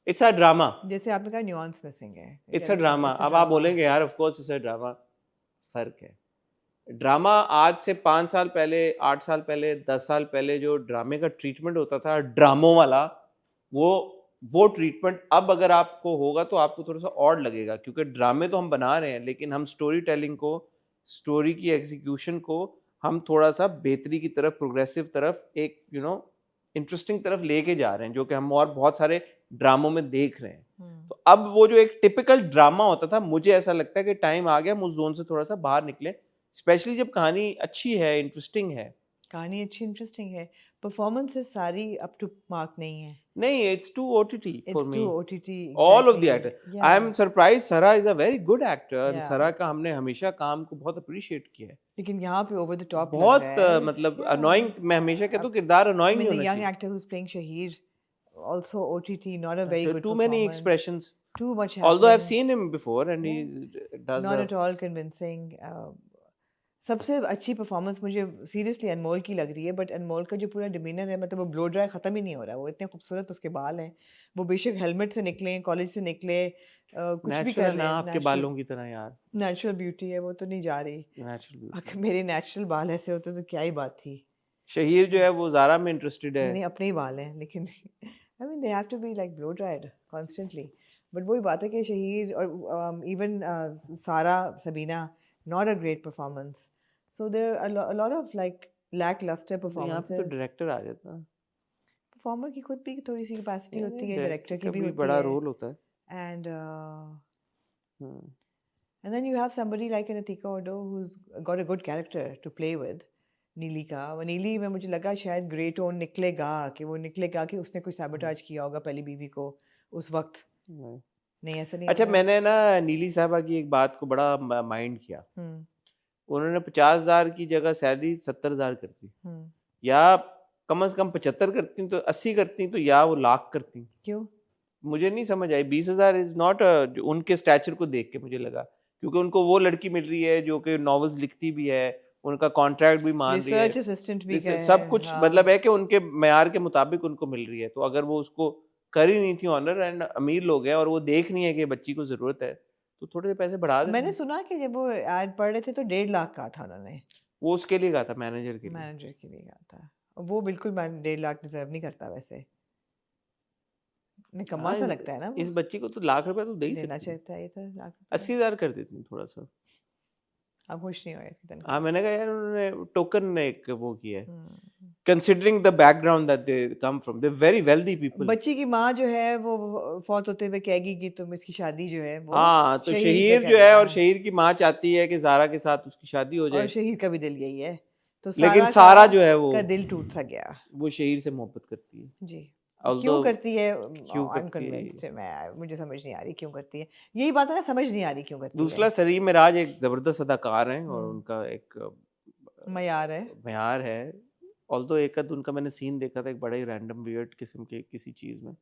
इट्स अ ड्रामा, जैसे आपने कहा न्यूआंस मिसिंग है, इट्स अ ड्रामा। अब आप बोलेंगे यार of course it's a drama, फर्क है। ड्रामा आज से 5 साल पहले, 8 साल पहले, 10 साल पहले जो ड्रामे का ट्रीटमेंट होता था ड्रामों वाला, वो ट्रीटमेंट अब अगर आपको होगा तो आपको थोड़ा सा ऑड लगेगा, क्योंकि ड्रामे तो हम बना रहे हैं, लेकिन हम स्टोरी टेलिंग को, स्टोरी की एग्जीक्यूशन को हम थोड़ा सा बेहतरी की तरफ, प्रोग्रेसिव तरफ, एक इंटरेस्टिंग तरफ लेके जा रहे हैं, जो कि हम और बहुत सारे ड्रामों में देख रहे हैं। तो अब वो जो एक टिपिकल ड्रामा होता था, मुझे ऐसा लगता है कि टाइम आ गया हम उस जोन से थोड़ा सा बाहर निकले, स्पेशली जब कहानी अच्छी है, इंटरेस्टिंग है। कहानी अच्छी इंटरेस्टिंग है, परफॉर्मेंसेस सारी अप टू मार्क नहीं है, नहीं, it's too OTT for it's me. Too OTT, All of the actors. I am surprised. Sara is a very good actor. And Yeah. Sara का हमने हमेशा काम को बहुत अप्रिशिएट किया है। लेकिन यहाँ पे ओवर द टॉप बहुत मतलब annoying, मैं हमेशा कहता हूँ किरदार annoying नहीं होना young चाहिए। actor who's playing Shahir, also OTT, not a very good Too many performance. expressions. Too much Although I've happening. seen him before and he does Not a at all convincing. सबसे अच्छी performance मुझे seriously अनमोल की लग रही है, but अनमोल का जो पूरा डिमीनर है, मतलब वो ब्लो ड्राई ख़त्म ही नहीं हो रहा, वो इतने खूबसूरत उसके बाल हैं, वो बेशक हेलमेट से निकले, कॉलेज से निकले, कुछ भी कर natural रहे ना हैं, आपके बालों की तरह यार। नेचुरल ब्यूटी है, वो तो नहीं जा रही। Natural beauty. अगर मेरे नेचुरल बाल ऐसे होते तो क्या ही बात थी। शहीर जो है वो ज़ारा में इंटरेस्टेड है। नहीं अपने ही बाल हैं, लेकिन I mean they have to be like blow dried constantly, but वही बात है कि शहीर और even Sara Sabina not a great performance, so there are a lot of like lackluster यहाँ पे performances. तो डायरेक्टर आ जाता है। परफॉर्मर की खुद भी थोड़ी सी कैपेसिटी होती है, डायरेक्टर की का भी भी होती बड़ा है, रोल होता है। and hmm. and then you have somebody like Natika Odo who's got a good character to play with. नीली का, वो नीली में मुझे लगा शायद ग्रे टोन निकलेगा, कि वो निकलेगा कि उसने कुछ सैबोटाज किया होगा पहली बीवी को उस वक्त। नहीं ऐसा नहीं अच्छा, लगा। मैंने ना नीली साहबा की एक बात को बड़ा माइंड किया। हम्म उन्होंने 50,000 की जगह सैलरी 70,000 कर दी, हम्म या कम से कम 75 करती तो 80 करती तो या वो लाख करती। क्यों? मुझे नहीं समझ आई। 20,000 इज नॉट उनके स्टैचर को देख के मुझे लगा, क्योंकि उनको वो लड़की मिल रही है जो कि नॉवेल्स लिखती भी है, उनका कॉन्ट्रैक्ट भी मान रही है, रिसर्च असिस्टेंट भी रिसर्च गए सब हैं, कुछ हाँ। मतलब है कि उनके मेयार के मुताबिक उनको मिल रही है। तो अगर वो उसको कर ही नहीं थी ऑनर एंड अमीर लोग हैं और वो देख नहीं है कि बच्ची को जरूरत है, तो थोड़े से पैसे बढ़ा देते मैंने हैं। सुना कि जब वो एड पढ़ रहे थे तो 1.5 लाख कहा था उन्होंने, वो उसके लिए कहा था, मैनेजर के लिए। मैनेजर के लिए कहा था। वो बिल्कुल 1.5 लाख डिजर्व नहीं करता वैसे, निकम्मा हाँ, सा लगता है ना वो। इस बच्ची को तो लाख रुपए तो दे ही देना सकती है। चाहता है ये तो लाख रुपए। 80,000 कर देती हूँ थोड़ा सा। आप खुश नहीं हो इसकी हाँ, तनख्वाह मैंने से? कहा यार उन्होंने टोकन एक वो किया है, हम्म। considering the background that they come from, they're very wealthy people. बच्ची की माँ जो है वो फौत होते हुए कहेगी कि तुम इसकी शादी जो है वो हाँ, तो शहीर से शहीर जो है, करना, और शहीर की माँ चाहती है कि ज़ारा के साथ उसकी शादी हो और जाए, शहीर का भी दिल यही है, तो लेकिन सारा सारा जो है का दिल टूट सा गया वो शहीर से मोहब्बत करती है। जी। Although क्यों करती है? क्यों करती है अनकन्विंस्ड है मैं, मुझे समझ नहीं आ रही क्यों करती है। यही बात है ना, समझ नहीं आ रही क्यों करती दूसरा है। सलीम मिराज एक जबरदस्त अदाकार हैं और हम्म। उनका एक मयार है। म्यार है। ऑल्दो एक आध उनका मैंने सीन देखा था, एक बड़ा ही रैंडम वियर्ड किस्म के किसी चीज में,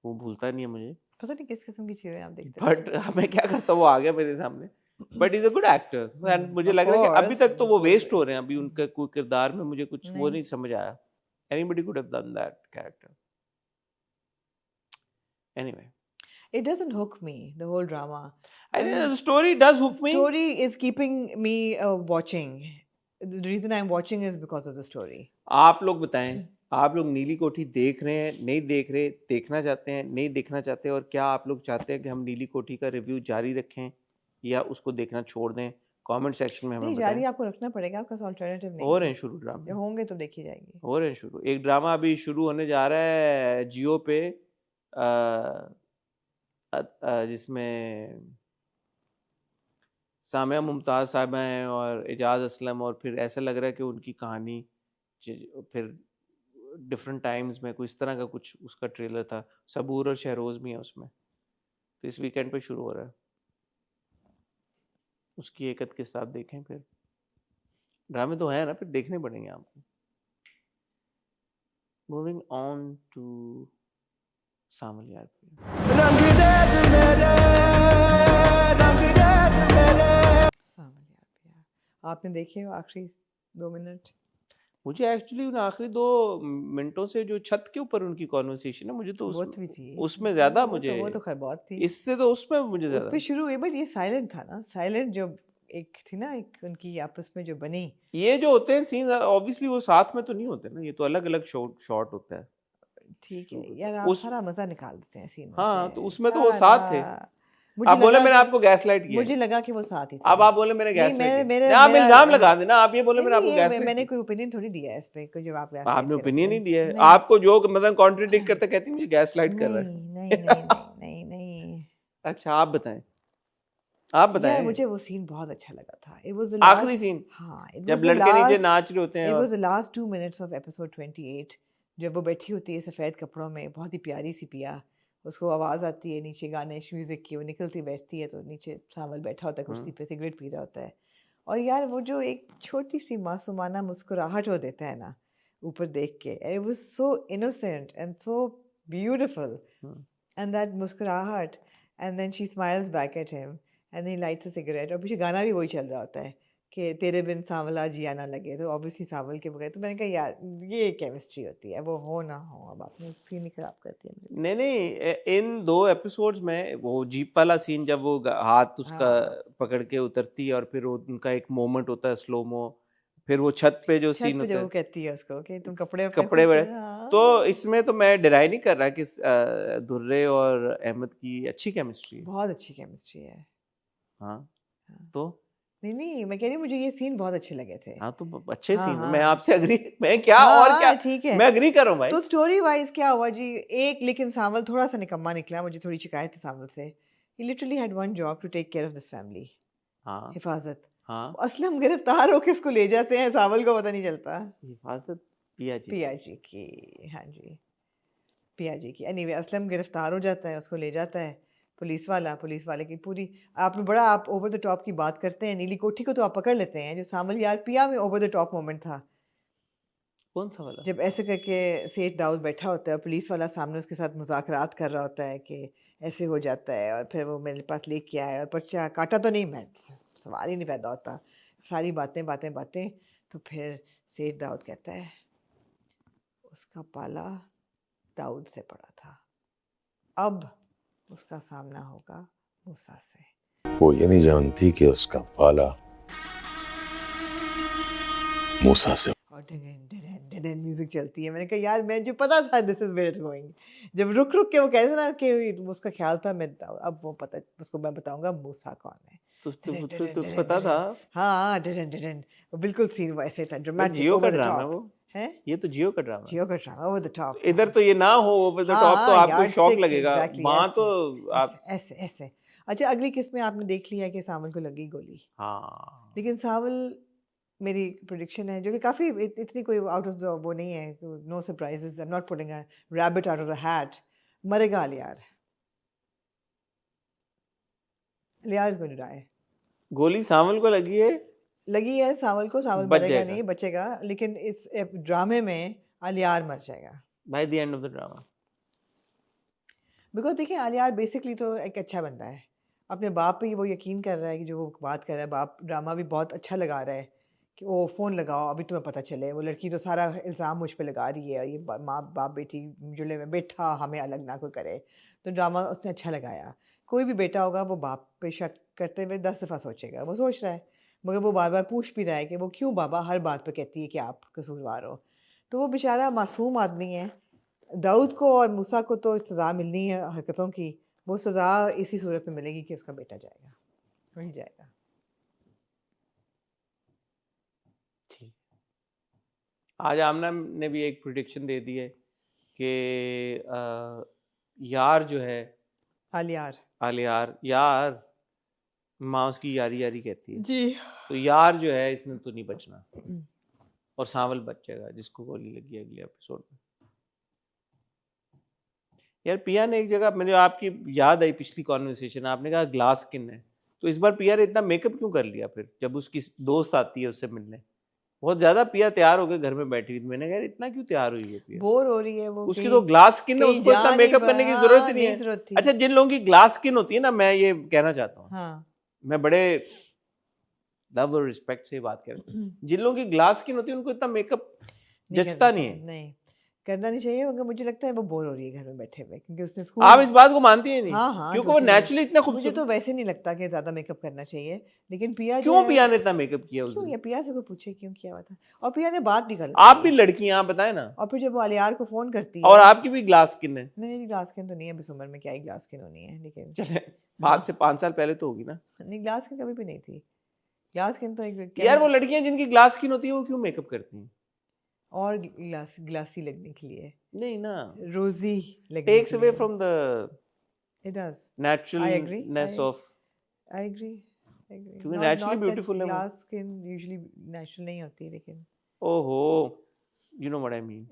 वो भूलता नहीं है मुझे, पता नहीं किस किस्म की चीजें आप देखते बट मैं क्या करता हूँ, वो आ गया मेरे सामने। But is a good actor and मुझे of लग रहा है कि अभी course, तक तो वो बिल्कुल वेस्ट हो भी। रहे हैं, अभी उनका कोई किरदार में मुझे कुछ वो नहीं। नहीं समझ आया। Anybody could have done that character. Anyway, It doesn't hook me, the whole drama. I think the story does hook me. Story is keeping me watching. The reason I'm watching is because of the story. आप लोग बताएं, आप लोग नीली कोठी देख रहे हैं, नहीं देख रहे, देखना चाहते हैं, नहीं देखना चाहते, और क्या आप लोग चाहते हैं कि हम नीली कोठी का रिव्यू जारी रखें या उसको देखना छोड़ दें? कमेंट सेक्शन में हमें नहीं, बताएं। जारी आपको रखना पड़ेगा, आपका ऑल्टरनेटिव नहीं हो है। रहे हैं शुरू ड्रामे, जब होंगे तो देखी जाएगी। हो रहे हैं शुरू। एक ड्रामा अभी शुरू होने जा रहा है जियो पे, जिसमें सामिया मुमताज़ साहिबा हैं और एजाज असलम, और फिर ऐसा लग रहा है कि उनकी कहानी फिर डिफरेंट टाइम्स में कोई इस तरह का कुछ उसका ट्रेलर था। सबूर और शहरोज भी है उसमें, तो इस वीकेंड पे शुरू हो रहा है। उसकी एक अद किस्त आप देखें, फिर ड्रामे तो है ना, फिर देखने पड़ेंगे आपको। मूविंग ऑन टू सामल यार, आपने देखे हो आखिरी 2 मिनट? मुझे एक्चुअली उन आखिरी 2 मिनटों से जो छत के ऊपर उनकी कॉन्वर्सेशन है, मुझे तो बहुत भी थी उसमें ज्यादा मुझे वो तो खैर बहुत थी इससे तो उसमें मुझे उस ज्यादा पे शुरू हुई, बट ये साइलेंट था ना, साइलेंट जो एक थी ना, एक उनकी आपस में जो बनी। ये जो होते हैं सीन ऑब्वियसली वो साथ में तो नहीं होते ना, ये तो अलग अलग शॉट होता है। ठीक है यार, आप सारा मजा निकाल देते हैं सीन में हाँ, से, तो उसमें तो वो साथ थे। मुझे आप बोले लगा मैंने कि- आपको गैसलाइट किया, मुझे लगा कि वो साथ ही थे। अब आप बोले मैंने नहीं, गैसलाइट मेरे किया, आप मेरा इल्जाम लगा देना, आप ये बोले नहीं, मैंने आपको नहीं, गैसलाइट मैंने किया। कोई ओपिनियन थोड़ी दिया है इस पे, कोई जवाब आपने ओपिनियन नहीं दिया है, नहीं। आपको जो मतलब कॉन्ट्रडिक्ट करते कहती मुझे गैसलाइट कर रहा है। नहीं नहीं नहीं नहीं नहीं। अच्छा आप बताएं, आप यार बताएं मुझे वो सीन बहुत अच्छा लगा था। It was the आखिरी last- सीन हाँ, it जब was the लड़के नीचे last- नाच रहे होते हैं It और was the last 2 minutes of episode 28, जब वो बैठी होती है सफ़ेद कपड़ों में, बहुत ही प्यारी सी पिया, उसको आवाज़ आती है नीचे गाने म्यूज़िक की, वो निकलती बैठती है तो नीचे सावल बैठा होता है कुर्सी पे, सिगरेट पी रहा होता है, और यार वो जो एक छोटी सी मासूमाना मुस्कुराहट वो देता है ना ऊपर देख के, it was so innocent and so beautiful, and that मुस्कुराहट, and then she smiles back at him and then he lights a cigarette, और पीछे गाना भी वही चल रहा होता है कि तेरे बिन सांवला जिया ना लगे, तो ऑब्वियसली सांवल के बगैर, तो मैंने कहा यार ये केमिस्ट्री होती है, वो हो ना हो, अब आपने सीन ही खराब कर दिया मेरे। नहीं इन 2 एपिसोड्स में वो जीप वाला सीन जब वो हाथ उसका पकड़ के उतरती है और फिर उनका एक मोमेंट होता है स्लोमो, फिर वो छत पे जो सीन होता वो है, कहती है उसको कि तुम कपड़े तो इसमें तो मैं डिनाई नहीं कर रहा कि दुर्रे और अहमद की अच्छी केमिस्ट्री है, बहुत अच्छी केमिस्ट्री है। हाँ तो नहीं मैं कह रही हूँ मुझे ये सीन बहुत अच्छे लगे थे। हाँ तो अच्छे हाँ, सीन, हाँ। मैं आपसे अग्री, मैं क्या और क्या, ठीक है, मैं अग्री कर रहा हूँ भाई। तो स्टोरी वाइज क्या हुआ जी, एक लेकिन सांवल थोड़ा सा निकम्मा निकला, मुझे थोड़ी शिकायत थी सांवल से। He literally had one job to take care of this family, हाँ हिफाजत। हाँ, असलम गिरफ्तार होके उसको ले जाते हैं, सांवल को पता नहीं चलता। हिफाजत पिया जी की, हाँ जी, पिया जी की। एनीवे असलम गिरफ्तार हो जाता है, उसको ले जाता है पुलिस वाले की पूरी, आपने बड़ा आप ओवर द टॉप की बात करते हैं, नीली कोठी को तो आप पकड़ लेते हैं, जो सामल यार पिया में ओवर द टॉप मोमेंट था, कौन सा वाला? जब ऐसे करके सेठ दाऊद बैठा होता है, पुलिस वाला सामने उसके साथ मुज़ाकरात कर रहा होता है कि ऐसे हो जाता है, और फिर वो मेरे पास लेके आया और पर्चा काटा तो नहीं, मैं सवाल ही नहीं पैदा होता, सारी बातें बातें बातें। तो फिर सेठ दाऊद कहता है उसका पाला दाऊद से पड़ा था, अब उसका सामना होगा मूसा से। वो ये नहीं जानती कि उसका पाला मूसा से। और म्यूजिक चलती है। मैंने कहा यार मैं जो पता था this is where it's going. जब रुक रुक के वो कहते ना कि उसका ख्याल था, मैं अब वो पता उसको मैं बताऊंगा मूसा कौन है। तो पता था। हाँ वो बिल्कुल सीन वैसे था, ड्रामेटिक, जियो का ड्रामा है वो है। ये तो जियो का ड्रामा जियो का ड्रामा ओवर द टॉप। इधर तो ये ना हो ओवर द टॉप, तो आपको शॉक लगेगा। वहां तो आप ऐसे ऐसे। अच्छा अगली किस्त में आपने देख लिया कि सावल को लगी गोली। हाँ, लेकिन सावल मेरी प्रेडिक्शन है जो कि काफ़ी इतनी कोई आउट ऑफ द वो नहीं है, no surprises, I am not putting a rabbit out of the hat, मरेगा Aliyar. Aliyar is going to die. गोली सावल को लगी है सावल को, सावल बच मरेगा जाएगा। नहीं, बचेगा, लेकिन इस ड्रामे में अलियार मर जाएगा by the end of the drama. Because देखिए अलियार बेसिकली तो एक अच्छा बंदा है, अपने बाप पे वो यकीन कर रहा है कि जो वो बात कर रहा है, बाप ड्रामा भी बहुत अच्छा लगा रहा है कि वो फ़ोन लगाओ अभी तुम्हें पता चले। वो लड़की तो सारा इल्ज़ाम मुझ पे लगा रही है, ये माँ बाप बेटी जुड़े में बैठा, हमें अलग ना कोई करे। तो ड्रामा उसने अच्छा लगाया। कोई भी बेटा होगा वो बाप पे शक करते हुए 10 दफ़ा सोचेगा, वो सोच रहा है, मगर वो बार बार पूछ भी रहा है कि वो क्यों बाबा हर बात पे कहती है कि आप कसूरवार हो। तो वो बेचारा मासूम आदमी है। दाऊद को और मूसा को तो सज़ा मिलनी है हरकतों की, वो सज़ा इसी सूरत में मिलेगी कि उसका बेटा जाएगा, वही जाएगा। ठीक, आज आमना ने भी एक प्रिडिक्शन दे दी है कि यार जो है आलियार यार, माँ उसकी यारी यारी कहती है जी। तो यार जो है इसने तो नहीं बचना, और सावल बच जाएगा जिसको गोली लगी है अगले एपिसोड में। यार पिया ने एक जगह, मुझे आपकी याद आई पिछली कॉन्वर्सेशन, आपने कहा ग्लास स्किन है, तो इस बार पिया ने इतना मेकअप क्यों कर लिया? फिर जब उसकी दोस्त आती है उससे मिलने, बहुत ज्यादा पिया तैयार होकर घर में बैठी थी। मैंने कहा इतना क्यों तैयार हुई है पिया? बोर हो रही है वो, उसकी तो ग्लास स्किन है, उसको इतना मेकअप करने की जरूरत ही नहीं है। जरूरत थी। अच्छा, जिन लोगों की ग्लास स्किन होती है ना, मैं ये कहना चाहता हूँ, हाँ। मैं बड़े लव और रिस्पेक्ट से बात कर रहा हूँ, जिन लोगों की ग्लास स्किन होती है उनको इतना मेकअप जचता नहीं है। नहीं करना नहीं चाहिए, मगर मुझे लगता है वो बोर हो रही है घर में बैठे हुए, क्योंकि उसने स्कूल। आप इस बात को मानती हैं नहीं? हाँ, क्योंकि वो नेचुरली इतना मुझे खूबसूरत। तो वैसे नहीं लगता कि ज्यादा मेकअप करना चाहिए, लेकिन पिया क्यों पिया ने इतना मेकअप किया उस क्यों? दिन? या पिया से कोई पूछे क्यों किया हुआ था। और पिया ने बात भी गलत आप की भी है। लड़की हैं, आप बताएं ना। और फिर जब वो अलियार को फोन करती है, और आपकी भी ग्लास स्किन है। नहीं ग्लास स्किन तो नहीं है, अभी इस उम्र में क्या ही ग्लास स्किन होनी है, लेकिन चले बात से 5 साल पहले तो होगी ना। नहीं ग्लास स्किन कभी भी नहीं थी। ग्लास स्किन तो एक यार वो लड़कियां जिनकी ग्लास स्किन होती है वो क्यों मेकअप करती हैं? और ग्लासी लगने के लिए नहीं ना, रोजी लगने टेक्स के अवे लिए। From the It does. naturalness of I agree. क्योंकि naturally beautiful है वो। Glass skin usually natural नहीं होती, लेकिन ओहो, you know what I mean.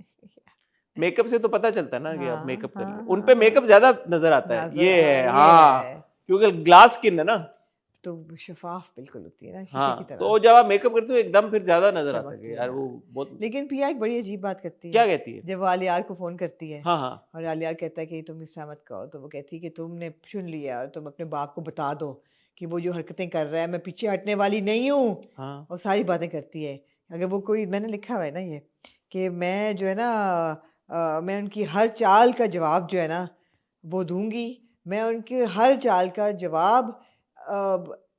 Makeup से तो पता चलता है ना कि आप हाँ, मेकअप कर हाँ, रहे हो। उन पे मेकअप ज्यादा नजर आता है, ये है ये हाँ, है। क्योंकि ग्लास स्किन है ना। तो शफाफ बिल्कुल होती है ना, शीशे हाँ, की तरह। तो जब आप मेकअप करते हो एकदम फिर ज्यादा नजर आता है चमकती कि है, यार वो हाँ। बहुत। लेकिन पिया एक बड़ी अजीब बात करती है। क्या कहती है? जब वो आलियार को फोन करती है, हाँ हाँ और आलियार कहता है कि तुम इस तरह मत कहो, तो वो कहती है कि तुमने चुन लिया और तुम अपने बाप को बता दो कि वो जो हरकतें कर रहा है मैं पीछे हटने वाली नहीं हूँ। हाँ और सारी बातें करती है। अगर वो कोई, मैंने लिखा हुआ है ना ये, कि मैं जो है ना मैं उनकी हर चाल का जवाब जो है ना वो दूंगी। मैं उनकी हर चाल का जवाब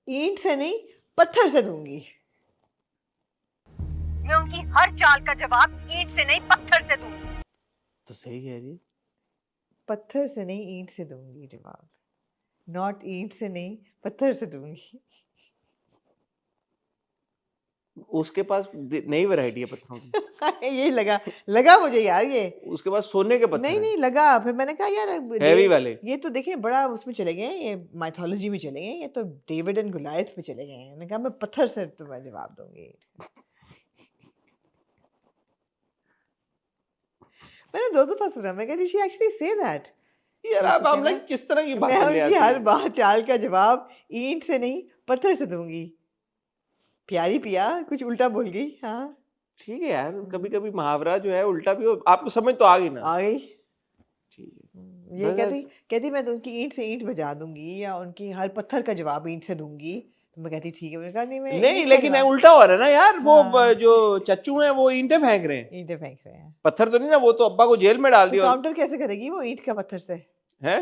ईंट से नहीं पत्थर से दूंगी। मैं उनकी हर चाल का जवाब ईंट से नहीं पत्थर से दूंगी। तो सही कह रही है। पत्थर से नहीं ईंट से दूंगी जवाब, नॉट ईंट से नहीं पत्थर से दूंगी। उसके पास नई वैरायटी है पत्थरों की। यही लगा मुझे यार ये। उसके पास सोने के पत्थर नहीं हैं, नहीं लगा। फिर मैंने कहा यार हैवी वाले। ये तो देखिए बड़ा उसमें चले गए, ये माइथोलॉजी में चले गए, ये तो डेविड एंड गुलायत पे चले गए। मैंने कहा मैं पत्थर से तुम्हें जवाब दूंगी। मैंने 2 दफा सुना, मैं कहा शी एक्चुअली से दैट। यार आप हमने किस तरह की मैं बातें ले उनकी आती हर हैं? बात चाल का जवाब ईंट से नहीं पत्थर से दूंगी। प्यारी पिया कुछ उल्टा बोल गई। हाँ ठीक है यार, कभी कभी मुहावरा जो है उल्टा भी हो, आपको समझ तो आ गई ना। आ गई। ठीक है। ये बस कहती मैं तो उनकी ईंट से ईंट बजा दूंगी या उनकी हर पत्थर का जवाब ईंट से दूंगी। तो मैं कहती ठीक है, मैंने कहा नहीं मैं नहीं, ईंट का लेकिन जवाब उल्टा हो रहा है ना यार, वो हाँ। जो चच्चू हैं वो ईंटें फेंक रहे हैं, ईंटें फेंक रहे हैं। पत्थर तो नहीं ना, वो तो अब्बा को जेल में डाल तो दिया काउंटर कैसे करेगी वो ईंट का पत्थर से? है।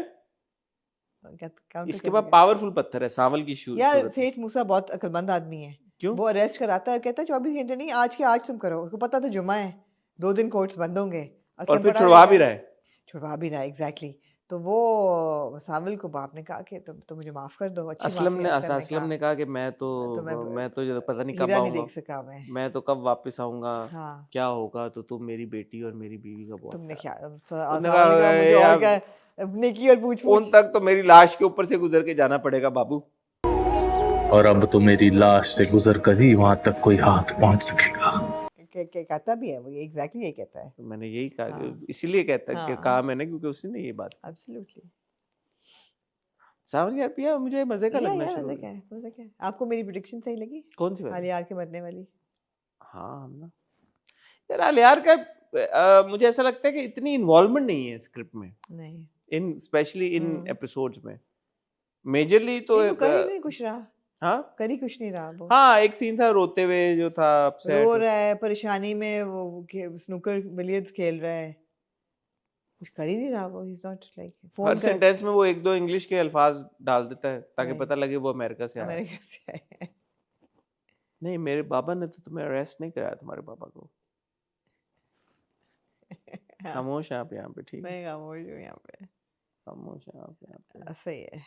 काउंटर इसके कैसे पास करेगी? पावरफुल पत्थर है, सांवल की यार सूरत में। सेठ मूसा बहुत अक्लमंद आदमी है। क्यों? वो अरेस्ट कराता है, कहता है 24 घंटे नहीं, आज के आज तुम करो। उसको पता था जुमा है, 2 दिन कोर्ट्स बंद होंगे। और असलम फिर पढ़ा छुड़वा देगा। भी रहा है। छुड़वा भी रहा है, एग्जैक्टली। तो वो साविल को बाप ने कहा कि तुम तो मुझे माफ कर दो। अच्छी असलम माफी ने असलम ने असलम कहा ने कहा कि मैं तो जो पता नहीं कब हीरा नहीं आऊंगा, देख सका मैं तो कब वापस आऊंगा, हाँ क्या होगा, तो तुम मेरी बेटी और मेरी बीवी का बहुत तुमने ख्याल। क्या उसने साविल ने कहा मुझे और कहा क्या नेकी और पूछ उन पूछ तक तो मेरी लाश के ऊपर से गुजर के जाना पड़ेगा बाबू। और अब तो मेरी लाश से गुजर कर ही वहां तक कोई हाथ पहुंच सकेगा। कहता भी है वो, ये एग्जैक्टली यही कहता है। तो मैंने यही कहा हाँ कि इसीलिए कहता कि हाँ कहा मैंने, क्योंकि उसने ने ये बात की। एब्सोल्युटली। सावन यार पिया, मुझे मजे का लगना या शुरू मजा हो क्या गया। है, मजा क्या है? आपको मेरी प्रिडिक्शन सही लगी? कौन सी बात? हालियार के मरने वाली? हाँ हम ना यार, अलियार का मुझे ऐसा लगता है कि इतनी इन्वॉल्वमेंट नहीं है स्क्रिप्ट में, नहीं इन स्पेशली इन हम्म। एपिसोड्स में। मेजरली तो नहीं, वो कर ही नहीं कुछ रहा, हाँ कर ही कुछ नहीं रहा वो। हाँ, एक सीन था रोते हुए जो था, रो अपसेट। रहा है परेशानी में, वो स्नूकर बिलियर्ड्स खेल रहा है, कुछ कर ही नहीं रहा वो। He is not like her phone कर सेंटेंस में वो एक दो इंग्लिश के अल्फाज डाल देता है ताकि नहीं, पता लगे वो अमेरिका से आया है। अमेरिका से आया है। नहीं, मेरे बाबा ने तो तुम्हें अरेस्ट नहीं कराया, तुम्हारे पापा को। हाँ, खामोश है आप यहाँ पे, ठीक है, मैं खामोश हूँ यहाँ पे। खामोश है आप यहाँ पे। सही है।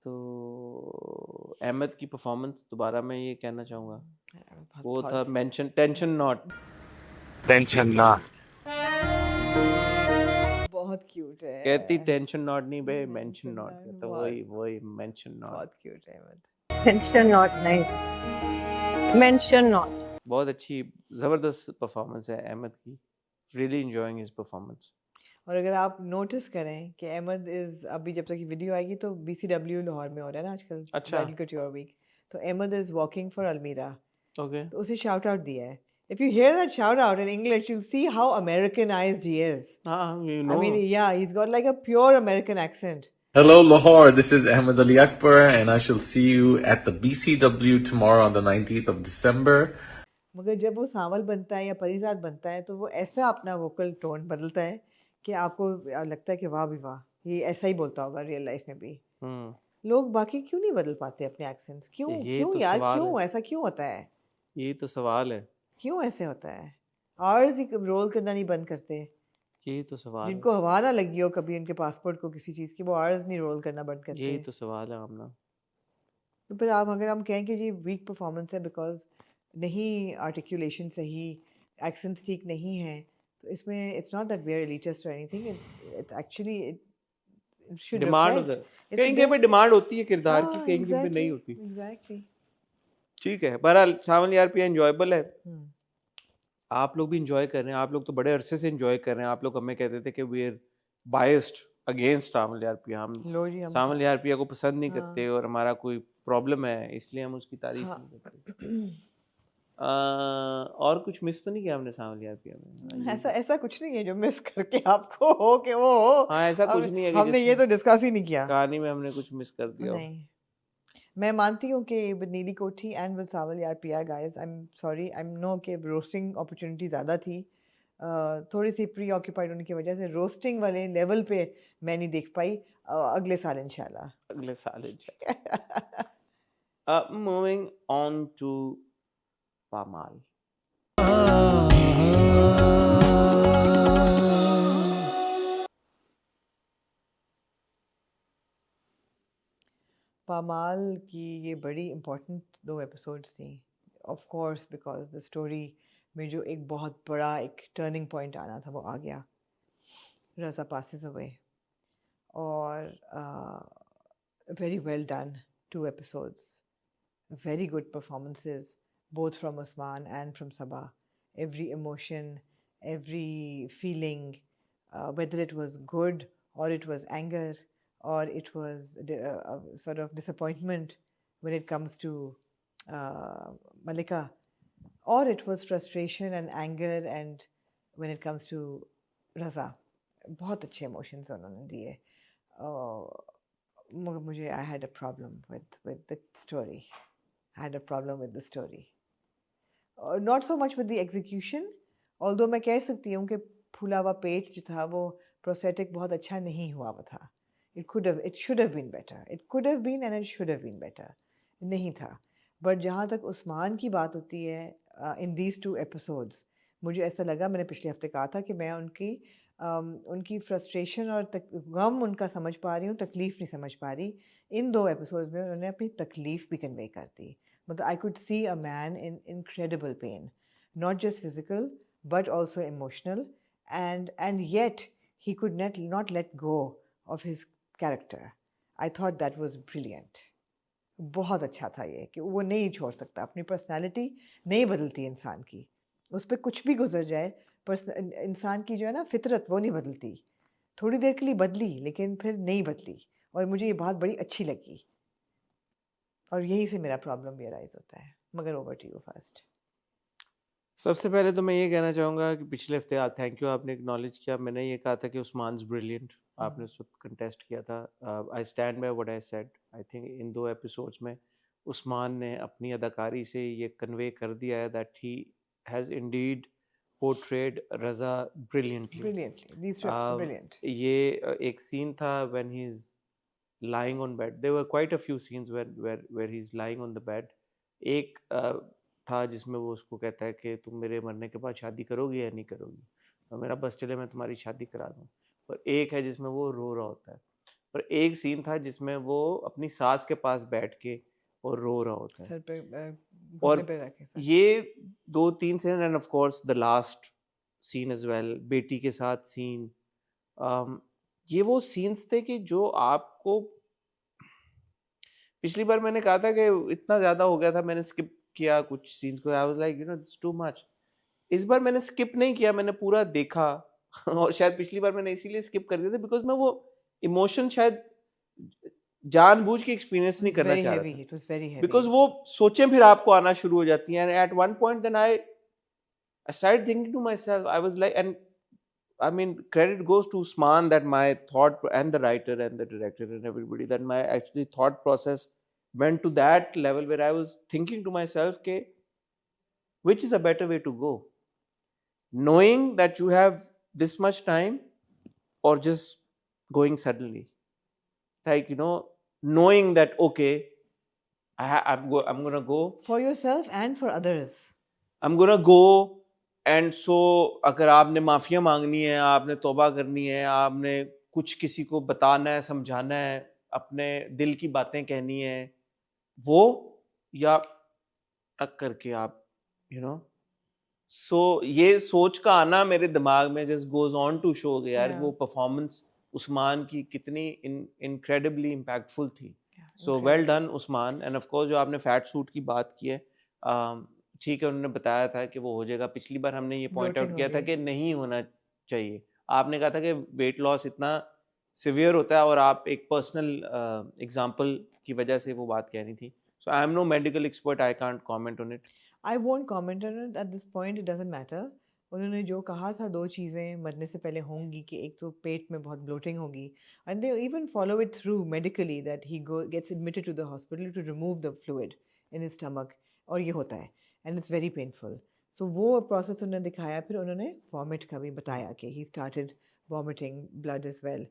तो अहमद की परफॉर्मेंस दोबारा मैं ये कहना चाहूँगा, वो बहुत था मेंशन टेंशन नॉट। टेंशन ना। बहुत क्यूट है। कहती टेंशन नॉट नहीं बे, Mention मेंशन नॉट not, कहता, बहुत- वही वही मेंशन नॉट। बहुत क्यूट है अहमद। मेंशन नॉट नहीं, मेंशन नॉट। बहुत अच्छी जबरदस्त परफॉर्मेंस है अहमद की, रियली एंजॉयिंग हिज परफॉर्मेंस। और अगर आप नोटिस करें कि अहमद इज, अभी जब तक ये वीडियो आएगी तो BCW लाहौर में हो रहा है ना आजकल, अच्छा। Bridal couture week. तो Ahmed is walking for Almirah, okay, तो उसे शाउट आउट दिया है। If you hear that shout out in English, you see how Americanized he is. हाँ you I know, mean, yeah, he's got like a pure American accent. Hello Lahore, this is Ahmed Ali Akbar and I shall see you at the BCW tomorrow on the 19th of December. मगर जब वो सांवल बनता है या परिजात बनता है तो वो ऐसा अपना वोकल टोन बदलता है कि आपको लगता है कि वाह भी वाह, ये ऐसा ही बोलता होगा रियल लाइफ में भी। लोग बाकी क्यों नहीं बदल पाते अपने एक्सेंट्स? क्यों ये क्यों तो यार, सवाल क्यों है। ऐसा क्यों होता है? यही तो सवाल है, क्यों ऐसे होता है? आर्स ही रोल करना नहीं बंद करते। यही तो सवाल है, जिनको हवा ना लगी हो कभी उनके पासपोर्ट को किसी चीज़ की, वो आर्स नहीं रोल करना बंद यही करते। तो सवाल है आमना। तो फिर आप अगर हम कहें कि जी वीक परफॉर्मेंस है बिकॉज नहीं आर्टिकुलेशन सही, एक्सेंट्स ठीक नहीं है, तो इसमें it's not that we are elitist और anything, it's actually it should demand reflect. कहीं कहीं पे डिमांड होती है किरदार की, कहीं कहीं पे नहीं होती। एग्जैक्टली। ठीक है, बहरहाल सावन यार पिया एंजॉयबल है, आप लोग भी इंजॉय कर रहे हैं, आप लोग तो बड़े अरसे से इंजॉय कर रहे हैं। आप लोग हमें कहते थे कि वी आर बायस्ड अगेंस्ट सावन यार पिया, हम लो जी, हम सावन यार पिया को पसंद नहीं हाँ। करते और हमारा कोई प्रॉब्लम है इसलिए हम उसकी तारीफ हाँ। नहीं करते। और कुछ मिस तो नहीं किया हमने सावन यार पिया में? ऐसा ऐसा कुछ नहीं है जो मिस करके आपको हो कि वो हो। हाँ, ऐसा कुछ नहीं है कि हमने ये तो डिस्कस ही नहीं किया कहानी में हमने कुछ मिस कर दिया हो। नहीं। मैं मानती हूँ कि विद नीली कोठी एंड विद सावल यार पिया guys, I am sorry, I am no कि रोस्टिंग अपॉर्चुनिटी ज़्यादा थी, थोड़ी सी प्री ऑक्यूपाइड होने की वजह से रोस्टिंग वाले लेवल पे मैं नहीं देख पाई। अगले साल इंशाल्लाह। अगले साल इंशाल्लाह। Moving on to Paamaal. Paamaal की ये बड़ी इम्पोर्टेंट 2 एपिसोड्स थी, of course because the story में जो एक बहुत बड़ा एक टर्निंग पॉइंट आना था वो आ गया। रज़ा passes away और very well done 2 episodes, very good performances both from Usman and from Sabah. Every emotion, every feeling, whether it was good or it was anger or it was sort of disappointment when it comes to Malika, or it was frustration and anger, and when it comes to Raza, बहुत अच्छे emotions उन्होंने दिए. मगर मुझे I had a problem with the story. I had a problem with the story. Not so much with the execution, although मैं कह सकती हूँ कि फूला हुआ पेट जो था वो prosthetic बहुत अच्छा नहीं हुआ हुआ था. It should have been better. It could have been and it should have been better. नहीं था. But जहाँ तक उस्मान की बात होती है in these 2 episodes, मुझे ऐसा लगा, मैंने पिछले हफ्ते कहा था कि मैं उनकी फ्रस्ट्रेशन और गम उनका समझ पा रही हूँ, तकलीफ़ नहीं समझ पा रही. इन 2 एपिसोड्स में उन्होंने अपनी तकलीफ़ भी कन्वे कर दी. मतलब I could see a man in incredible pain, not just physical but also emotional, and yet he could not let go of his character. I thought that was brilliant. बहुत अच्छा था ये कि वो नहीं छोड़ सकता, अपनी पर्सनालिटी नहीं बदलती इंसान की, उस पर कुछ भी गुजर जाए इंसान की जो है ना फितरत वो नहीं बदलती. थोड़ी देर के लिए बदली लेकिन फिर नहीं बदली, और मुझे ये बात बड़ी अच्छी लगी, और यही से मेरा प्रॉब्लम भी अराइज होता है. मगर ओवर टू यू फर्स्ट. सबसे पहले तो मैं ये कहना चाहूँगा कि पिछले हफ्ते आप थैंक यू, आपने एक्नॉलेज किया. मैंने ये कहा था कि उस्मान's ब्रिलियंट, आपने उस वक्त कंटेस्ट किया था. I stand by what I said. I think in 2 episodes में उस्मान ने अपनी अदाकारी से ये कन्वे कर दिया है that he has Indeed portrayed Raza brilliantly. These two are brilliant. ये एक सीन था when he's lying on bed. There were quite a few scenes where he's lying on the bed. एक था जिसमें वो उसको कहता है कि तुम मेरे मरने के बाद शादी करोगी या नहीं करोगी, और मेरा बस चले मैं तुम्हारी शादी करा दूँ. और एक है जिसमें वो रो रहा होता है. और एक सीन था जिसमें वो अपनी सास के पास बैठ के और रो रहा होता है. सर पे और पे रखे सर. ये 2-3 scene, and of course the last scene as well, बेटी के साथ सीन. ये वो सीन्स थे कि जो आपको, पिछली बार मैंने कहा था कि इतना ज्यादा हो गया था, मैंने स्किप किया कुछ सीन्स को. I was like you know it's too much. इस बार मैंने स्किप नहीं किया, मैंने पूरा देखा. और शायद पिछली बार मैंने इसीलिए स्किप कर दिया था बिकॉज मैं वो इमोशन शायद जानबूझ के एक्सपीरियंस नहीं करना चाह रहा था, बिकॉज वो सोचें फिर आपको आना शुरू हो जाती हैं. At one point then I started thinking to myself, I was like, and I mean credit goes to Usman that my thought, and the writer and the director and everybody, that my actually thought process went to that level where I was thinking to myself, okay, which is a better way to go, knowing that you have this much time or just going suddenly, like, you know, knowing that okay, I'm gonna go for yourself and for others. I'm gonna go. And so अगर आपने mafia मांगनी है, आपने तौबा करनी है, आपने कुछ किसी को बताना है, समझाना है, अपने दिल की बातें कहनी है, वो या टक करके आप यू नो. सो ये सोच का आना मेरे दिमाग में just goes on to show कि यार वो परफॉर्मेंस उस्मान की कितनी इनक्रेडिबली इम्पैक्टफुल थी. So well done Usman. And of course जो आपने फैट सूट की बात की है, ठीक है, उन्होंने बताया था कि वो हो जाएगा. पिछली बार हमने ये पॉइंट आउट किया था कि नहीं होना चाहिए. आपने कहा था कि वेट लॉस इतना सिवियर होता है और आप एक पर्सनल एग्जांपल की वजह से वो बात कहनी थी. So I am no medical expert, I can't comment on it. I won't comment on it at this point, it doesn't matter. उन्होंने जो कहा था 2 चीज़ें मरने से पहले होंगी कि एक तो पेट में बहुत ब्लोटिंग होगी, and they even follow it through medically that he gets admitted to the hospital to remove the fluid in his stomach, और ये होता है and it's very painful. So वो process उन्होंने दिखाया. फिर उन्होंने vomit का भी बताया कि he started vomiting blood as well.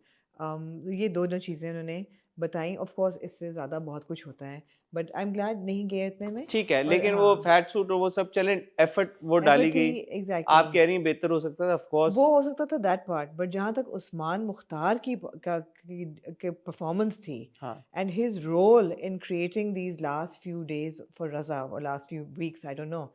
ये दोनों चीज़ें उन्होंने बताई. Of course इससे ज़्यादा बहुत कुछ होता है, but I'm glad नहीं गए इतने में. ठीक है, लेकिन वो फैट सूट और वो सब चले, एफर्ट वो डाली गई. Exactly. आप कह रही हैं बेहतर हो सकता था, of course वो हो सकता था that part, but जहाँ तक उस्मान मुख्तार की performance थी, and his role in creating these last few days for Raza or last few weeks, I don't know,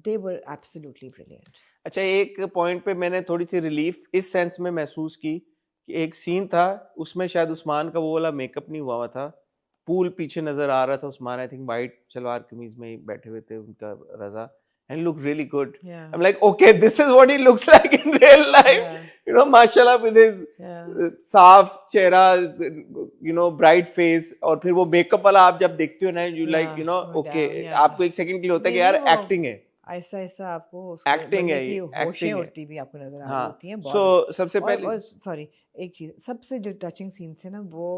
they were absolutely brilliant. अच्छा, एक पॉइंट पे मैंने थोड़ी सी रिलीफ इस सेंस में महसूस की कि एक सीन था उसमें शायद उस्मान का वो वाला मेकअप नहीं हुआ था, पूल पीछे नजर आ रहा था. Usman I think white salwar kameez में ही बैठे हुए थे, उनका रजा, and look really good. I'm like, okay, this is what he looks like in real life. You know, mashallah, with his साफ चेहरा, you know, bright face. और फिर वो मेकअप वाला आप जब देखते हो ना, you like, you know, okay, आपको एक सेकंड के लिए होता है कि यार एक्टिंग है. ऐसा ऐसा आपको उसको एक्टिंग बंदे है की ये, होशें एक्टिंग है। उड़ती भी आपको नजर आ रही हाँ, होती हैं सो बहुत। सबसे पहले और सॉरी, एक चीज सबसे जो टचिंग सीन थे ना वो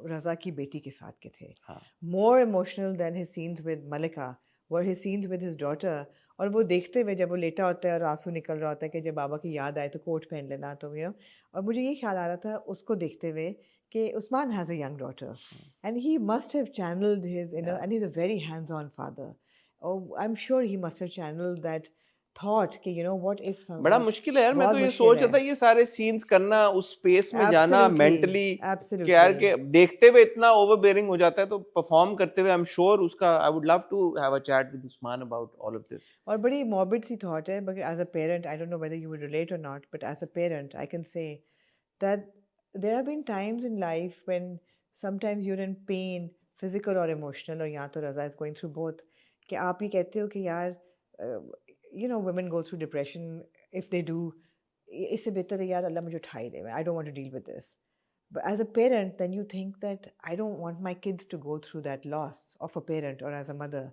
रजा की बेटी के साथ के थे। हाँ more emotional than his scenes with Mallika were his scenes with his daughter. और वो देखते हुए जब वो लेटा होता है और आंसू निकल रहा होता है कि जब बाबा की याद आए तो कोट पहन लेना, तो और मुझे ये ख्याल आ रहा था उसको देखते हुए कि Usman has a young daughter and he must have channelled his Yeah. And he is a very hands on father. I am sure he must have channelled that thought कि व्हाट इफ बड़ा मुश्किल है यार, मैं बहुत तो ये मुश्किल सोच रहा था है। ये सारे सीन्स करना, उस स्पेस में जाना मेंटली, कि यार एब्सोल्युटली के देखते हुए इतना ओवरबेयरिंग हो जाता है, तो परफॉर्म करते हुए आई एम श्योर उसका, I would love to have a chat with Usman about all of this. और बड़ी मॉर्बिड सी थॉट है, but as a parent I don't know whether you would relate और not, but as a parent I can say that there have been times in life when sometimes you're in pain, physical or emotional, और यहाँ तो रज़ा is going through both, कि आप ये कहते हो कि यार women go through depression if they do, इससे बेहतर है यार अल्लाह मुझे उठा ही दे, I don't want to deal with this. But as a parent, then you think that I don't want my kids to go through that loss of a parent or as a mother.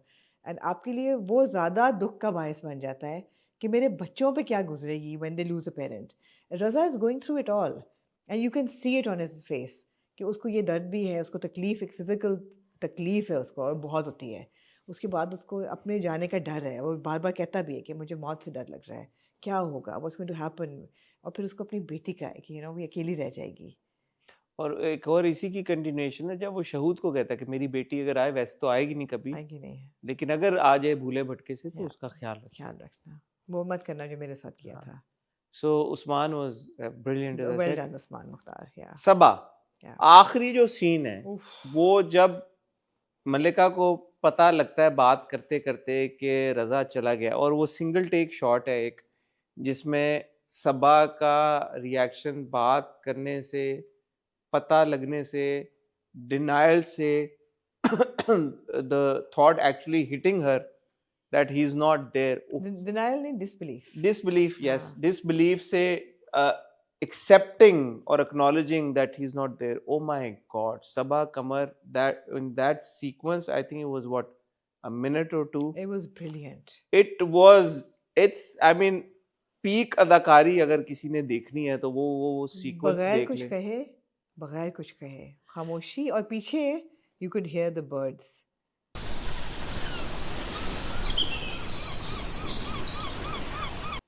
And आपके लिए वो ज़्यादा दुख का बायस बन जाता है कि मेरे बच्चों पे क्या गुजरेगी when they lose a parent. Raza is going through it all. And you can see it on his face कि उसको ये दर्द भी है, उसको तकलीफ, एक फिजिकल तकलीफ है उसको और बहुत होती है। उसके बाद उसको अपने जाने का डर है, वो बार बार कहता भी है कि मुझे मौत से डर लग रहा है, क्या होगा, व्हाट्स गोइंग टू हैपन। और फिर उसको अपनी बेटी का है कि वो अकेली रह जाएगी। और एक और इसी की कंटिन्यूएशन है, जब वो शहूद को कहता है कि मेरी बेटी अगर आए, वैसे तो आएगी नहीं कभी, आएगी नहीं है, लेकिन अगर आ जाए भूले भटके से तो या, उसका ख्याल रखना, वो मत करना जो मेरे साथ किया हाँ। था। So Usman was brilliant, as I well said. Done Usman Mukhtar. या सबा, या आखिरी जो सीन है उफ, वो जब मल्लिका को पता लगता है बात करते करते कि रजा चला गया, और वो सिंगल टेक शॉट है एक, जिसमें सबा का रिएक्शन बात करने से, पता लगने से, डिनायल से, the thought actually hitting her that he is not there. Denial नहीं, डिसबिलीफ। Disbelief, yes, हाँ। disbelief से accepting or acknowledging that he's not there. Oh my God, Sabah Kamar, that in that sequence, I think it was what, a minute or two. It was brilliant. It's, I mean, peak अदाकारी अगर किसी ने देखनी है तो वो sequence बगैर देख कुछ ले। कहे, बगैर कुछ कहे, खामोशी, और पीछे you could hear the birds.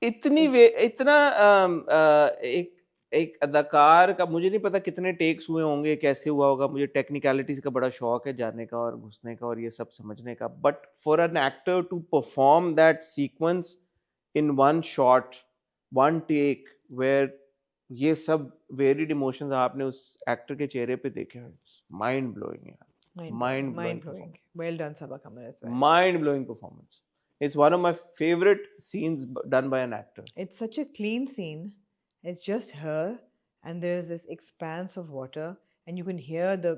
इतना एक अदाकार का मुझे नहीं पता कितने टेक्स हुए होंगे, कैसे हुआ होगा, मुझे टेक्निकलिटीज का बड़ा शौक है जानने का और घुसने का और ये सब समझने का, but for an actor to perform that sequence in one shot, one take, where ये सब वेरिड इमोशंस आपने उस एक्टर के चेहरे पे देखे, माइंड ब्लोइंग यार, mind blowing. Well done, Sabah Kamar as well. Mind blowing performance. It's one of my favorite scenes done by an actor. It's such a clean scene. It's just her, and there's this expanse of water, and you can hear the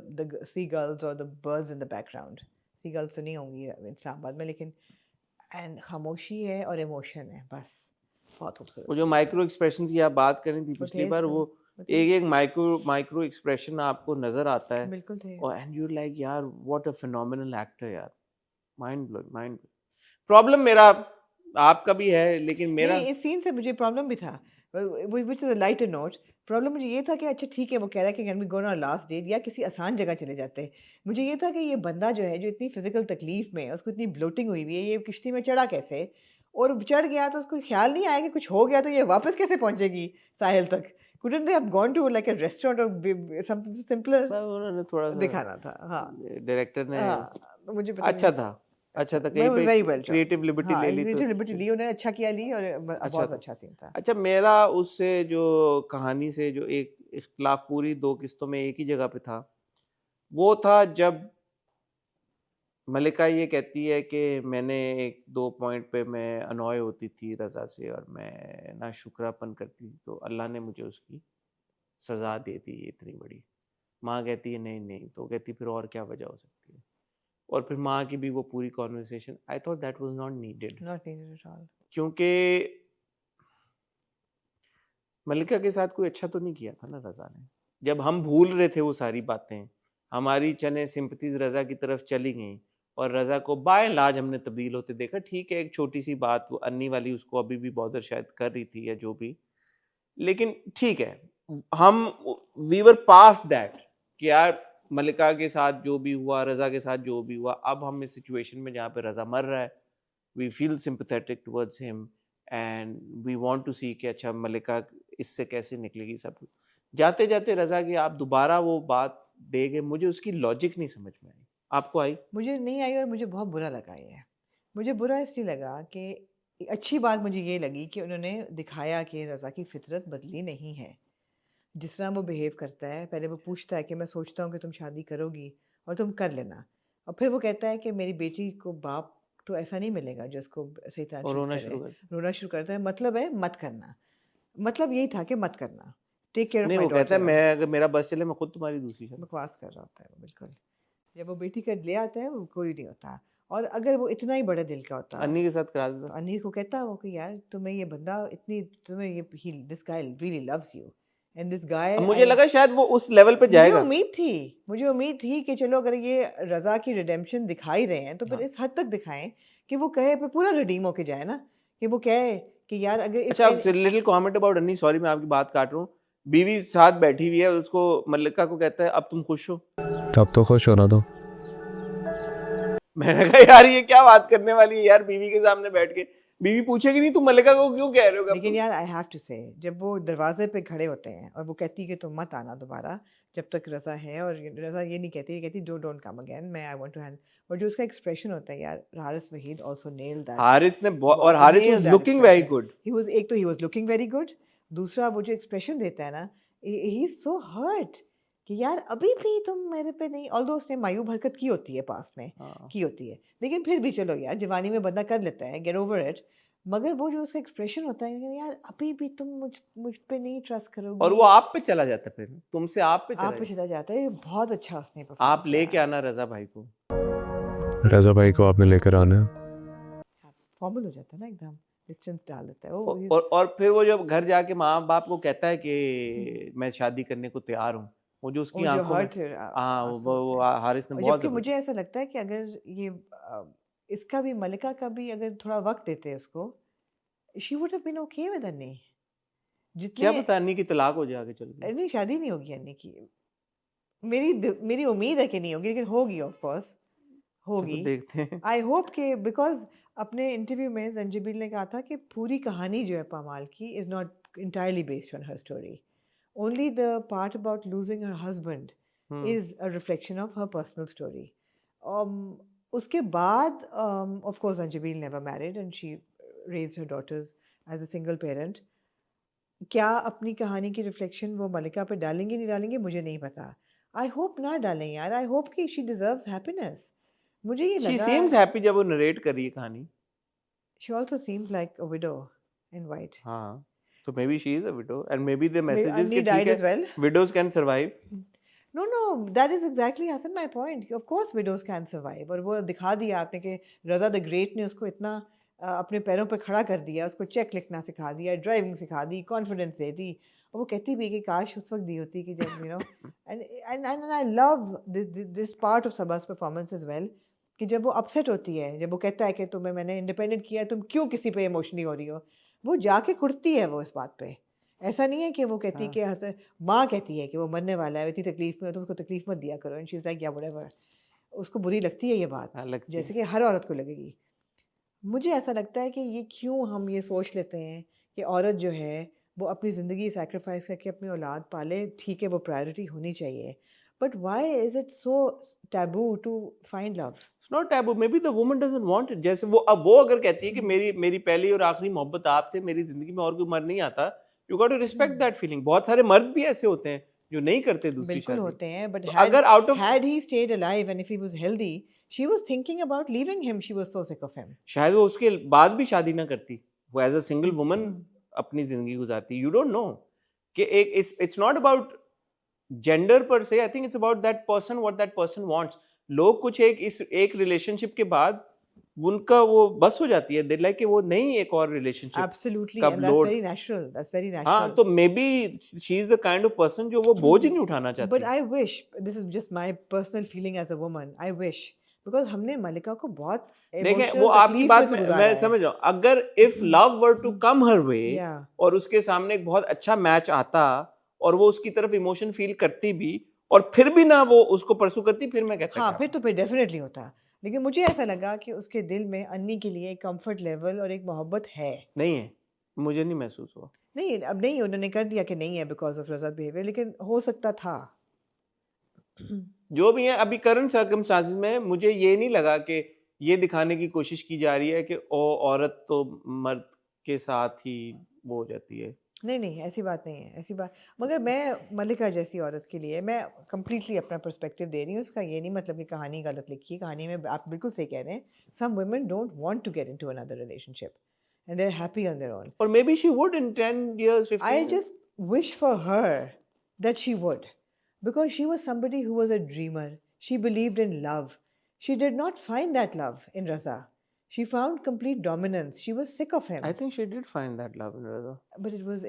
seagulls or the birds in the background. Seagulls तो नहीं होंगी इस्लामाबाद में, लेकिन and खामोशी है और emotion है, बस बहुत खूबसूरत। वो जो माइक्रो एक्सप्रेशंस की आप बात करें थी पिछली बार, वो एक माइक्रो एक्सप्रेशन आपको नजर आता है, बिल्कुल थे। और एंड यू लाइक यार व्हाट अ फिनोमिनल एक्टर यार, माइंड ब्लोइंग। प्रॉब्लम मेरा आपका भी है, लेकिन मेरा नहीं, इस सीन से मुझे प्रॉब्लम भी था, which is a lighter note. Problem मुझे ये था कि अच्छा ठीक है, वो कह रहा है कि can we go on last date, या किसी आसान जगह चले जाते। मुझे ये था कि ये बंदा जो है, जो इतनी फिजिकल तकलीफ में है, उसको इतनी ब्लोटिंग हुई हुई है, ये किश्ती में चढ़ा कैसे, और चढ़ गया तो उसको ख्याल नहीं आया कि कुछ हो गया तो ये वापस कैसे पहुंचेगी साहिल तक। couldn't they have gone to like a restaurant or something simpler? उन्होंने थोड़ा सा दिखाना था। हाँ, डायरेक्टर ने तो मुझे पता अच्छा नहीं। था, अच्छा था, It कहीं was पे very well done. Creative liberty हाँ, ले ली creative तो liberty ली उन्होंने, अच्छा किया ली, और अच्छा बहुत था। अच्छा सीन था। अच्छा, मेरा उससे जो कहानी से जो एक इख्तलाफ पूरी 2 किस्तों में एक ही जगह पे था, वो था जब मलिका ये कहती है कि मैंने 1-2 पॉइंट पे मैं अनॉय होती थी रजा से और मैं ना शुक्रापन करती थी, तो अल्लाह ने मुझे उसकी सजा दे दी इतनी बड़ी। माँ कहती है नहीं, तो कहती फिर और क्या वजह हो सकती है, और फिर माँ की भी वो पूरी conversation, I thought that was not needed, Not needed at all. क्योंकि मलिका के साथ कोई अच्छा तो नहीं किया था ना रजा ने। जब हम भूल रहे थे वो सारी बातें, हमारी चने सिंपथीज रजा की तरफ चली गई, और रज़ा को बाय एंड लार्ज हमने तब्दील होते देखा। ठीक है, एक छोटी सी बात वो अन्नी वाली उसको अभी भी बॉदर शायद कर रही थी या जो भी, लेकिन ठीक है, हम वी वर पास दैट कि यार मलिका के साथ जो भी हुआ, रज़ा के साथ जो भी हुआ, अब हम इस सिचुएशन में जहाँ पे रज़ा मर रहा है, we feel sympathetic towards him and we want to see कि अच्छा मलिका इससे कैसे निकलेगी सब कुछ। जाते जाते रज़ा की आप दोबारा वो बात दे गए, मुझे उसकी लॉजिक नहीं समझ में आई। आपको आई? मुझे नहीं आई और मुझे बहुत बुरा लगा ये। मुझे बुरा इसलिए लगा कि अच्छी बात मुझे ये लगी कि उन्होंने दिखाया कि रज़ा की फ़ितरत बदली नहीं है। जिस तरह वो बिहेव करता है, पहले वो पूछता है कि मैं सोचता हूँ कि तुम शादी करोगी और तुम कर लेना, और फिर वो कहता है कि मेरी बेटी को बाप तो ऐसा नहीं मिलेगा जो उसको सही तरह और ट्रीट रोना करे। शुरू कर रोना शुरू करता है, मतलब है मत करना, मतलब यही था कि मत करना, टेक केयर ऑफ नहीं, माय वो कहता है डॉटर। मैं अगर मेरा बस चले मैं खुद तुम्हारी दूसरी शादी। बकवास कर रहा होता है वो बिल्कुल। जब वो बेटी का ले आता है वो कोई नहीं होता, और अगर वो इतना ही बड़े दिल का होता अन्नी के साथ करा तो देता। अनिल को कहता वो कि यार तुम्हें ये बंदा इतनी, तुम्हें ये this guy really loves you and this guy. अब मुझे लगा शायद वो उस लेवल पे जाएगा। मुझे उम्मीद थी कि चलो अगर ये रज़ा की रिडेम्पशन दिखा ही रहे हैं तो फिर हाँ। इस हद तक दिखाएं कि वो कहे पे पूरा रिडीम होके जाए ना, कि वो कहे कि यार अगर अच्छा, लिटिल कमेंट अबाउट अन्नी, सॉरी मैं आपकी बात काट रहा हूँ। बीवी साथ बैठी हुई है, उसको मल्लिका को कहता है अब तुम खुश हो। तब तो खुश होना दो। मैंने कहा यार ये क्या बात करने वाली है यार, बीवी के सामने बैठ के। बीवी पूछेगी नहीं तुम मल्लिका को क्यों कह रहे हो? लेकिन यार आई हैव टू से, जब वो दरवाजे पे खड़े होते हैं और वो कहती है कि तुम मत आना दोबारा जब तक रज़ा है, और रज़ा ये नहीं कहती, ये कहती डोंट कम अगेन, मैं आई वांट टू हैंड, और जो उसका एक्सप्रेशन होता है यार, Haris Waheed also nailed that. Haris ने और Haris was looking very good. एक तो he was looking very good, दूसरा वो जो एक्सप्रेशन देता है ना, ही इज सो हर्ट कि यार अभी भी तुम मेरे पे नहीं, ऑल्दो उसने मायूब हरकत की होती है पास में, की होती है, लेकिन फिर भी चलो यार जवानी में बंदा कर लेता है, गेट ओवर इट, मगर वो जो उसका एक्सप्रेशन होता है कि यार अभी भी तुम मुझ पे नहीं ट्रस्ट करोगे, और वो आप पे चला जाता है, फिर तुमसे आप पे चला जाता है। बहुत अच्छा उसने आप लेके आना रज़ा भाई को। रज़ा भाई को आपने लेकर आना है। फॉर्मल हो जाता है ना, एकदम डिस्टेंस डाल देता है और फिर वो जब घर जाके माँ बाप को कहता है कि मैं शादी करने को तैयार हूँ, वो जो उसकी आंखों में, हाँ वो हारिस ने बहुत, जबकि मुझे ऐसा लगता है कि अगर ये इसका भी, मलिका का भी अगर थोड़ा वक्त देते उसको, she would have been okay with Anni. क्या पता अन्नी की तलाक हो जाए आगे चल के। नहीं, शादी नहीं होगी अन्नी की, मेरी उम्मीद है कि नहीं होगी, लेकिन होगी ऑफ कोर्स, होगी, देखते हैं। आई होप कि, बिकॉज अपने इंटरव्यू में जंजीबिल ने कहा था कि पूरी कहानी जो है पामाल की is not entirely based on her story, only the part about losing her husband is a reflection of her personal story. उसके बाद of course Anjabeel never married and she raised her daughters as a single parent. क्या अपनी कहानी की reflection वो मलिका पे डालेंगे नहीं डालेंगे मुझे नहीं पता, आई होप ना डालें यार, आई होप कि शी डिजर्व्स हैप्पीनेस। मुझे ये लगा, she seems happy जब वो नरेट कर रही है कहानी। she also seems like a widow in white. हाँ, so maybe she is a widow and maybe the message is Annie died as well. Widows can survive. No, that is exactly Hassan my point. Of course widows can survive. और वो दिखा दिया आपने कि रज़ा the great ने उसको इतना अपने पैरों पे खड़ा कर दिया, उसको चेक लिखना सिखा दिया, ड्राइविंग सिखा दी, कॉन्फिडेंस दे दी, और वो कहती भी कि काश उस वक्त दी होती कि जब and I love this part of Sabah's performance as well, कि जब वो अपसेट होती है, जब वो कहता है कि तुम्हें मैंने इंडिपेंडेंट किया, तुम क्यों किसी पे इमोशनली हो रही हो, वो जाके कुटती है वो इस बात पे। ऐसा नहीं है कि वो कहती कि माँ कहती है कि वो मरने वाला है, इतनी तकलीफ में हो तो उसको तकलीफ मत दिया करो, एंड शी इज लाइक या व्हाटएवर, उसको बुरी लगती है ये बात, जैसे कि हर औरत को लगेगी। मुझे ऐसा लगता है कि ये क्यों हम ये सोच लेते हैं कि औरत जो है वो अपनी ज़िंदगी सैक्रिफाइस करके अपनी औलाद पाले, ठीक है वो प्रायोरिटी होनी चाहिए, but why is it so taboo to find love? It's not taboo. Maybe the woman doesn't want it. जैसे वो अगर कहती है कि मेरी पहली और आखिरी मोहब्बत आप थे, मेरी जिंदगी में और कोई मर्द नहीं आता, you got to respect that feeling. बहुत सारे मर्द भी ऐसे होते हैं जो नहीं करते दूसरी शादी। बिल्कुल होते हैं, but अगर had he stayed alive and if he was healthy, she was thinking about leaving him. She was so sick of him. शायद वो उसके बाद भी शादी ना करती, वो एज अ सिंगल वुमन अपनी जिंदगी गुजारती। यू डोंट नो कि इट्स नॉट अबाउट जेंडर पर से, I think it's about that person, what that person wants. लोग कुछ एक रिलेशनशिप के बाद उनका वो बस हो जाती है, दे लाइक कि वो नहीं एक और relationship. Absolutely, and that's very natural. That's very natural. हाँ, तो may be she is the kind of person जो वो बोझ नहीं उठाना चाहती। But I wish, this is just my personal feeling as a woman, I wish because हमने मलिका को बहुत देखें वो emotional आपकी तकलीफ बात में से मैं गुजारा है। समझ रहा हूँ, अगर if love were to come her way Yeah. और उसके सामने एक बहुत अच्छा मैच आता और वो उसकी तरफ इमोशन फील करती भी और फिर भी ना वो उसको परसू करती, फिर मैं कहता हाँ क्या फिर तो फिर डेफिनेटली होता, लेकिन मुझे ऐसा लगा कि उसके दिल में अन्नी के लिए एक कंफर्ट लेवल और एक मोहब्बत है। नहीं है, मुझे नहीं महसूस हुआ। नहीं अब नहीं, उन्होंने कर दिया कि नहीं है बिकॉज ऑफ रज़ा बिहेवियर, लेकिन हो सकता था। जो भी है अभी करंट सर्कमस्टांसेस में मुझे ये नहीं लगा कि ये दिखाने की कोशिश की जा रही है कि ओ औरत तो मर्द के साथ ही वो हो जाती है। नहीं नहीं ऐसी बात नहीं है, ऐसी बात, मगर मैं मलिका जैसी औरत के लिए मैं कंप्लीटली अपना पर्सपेक्टिव दे रही हूँ। उसका ये नहीं मतलब कि कहानी गलत लिखी है, कहानी में आप बिल्कुल सही कह रहे हैं। Some women don't want to get into another relationship and they are happy on their own. और maybe she would in 10 years 15 I years. just wish for her that she would, because she was somebody who was a dreamer. She believed in love. She did not find that love in Raza. She found complete dominance. She was sick of him. I think she did find that love in Raza. But it was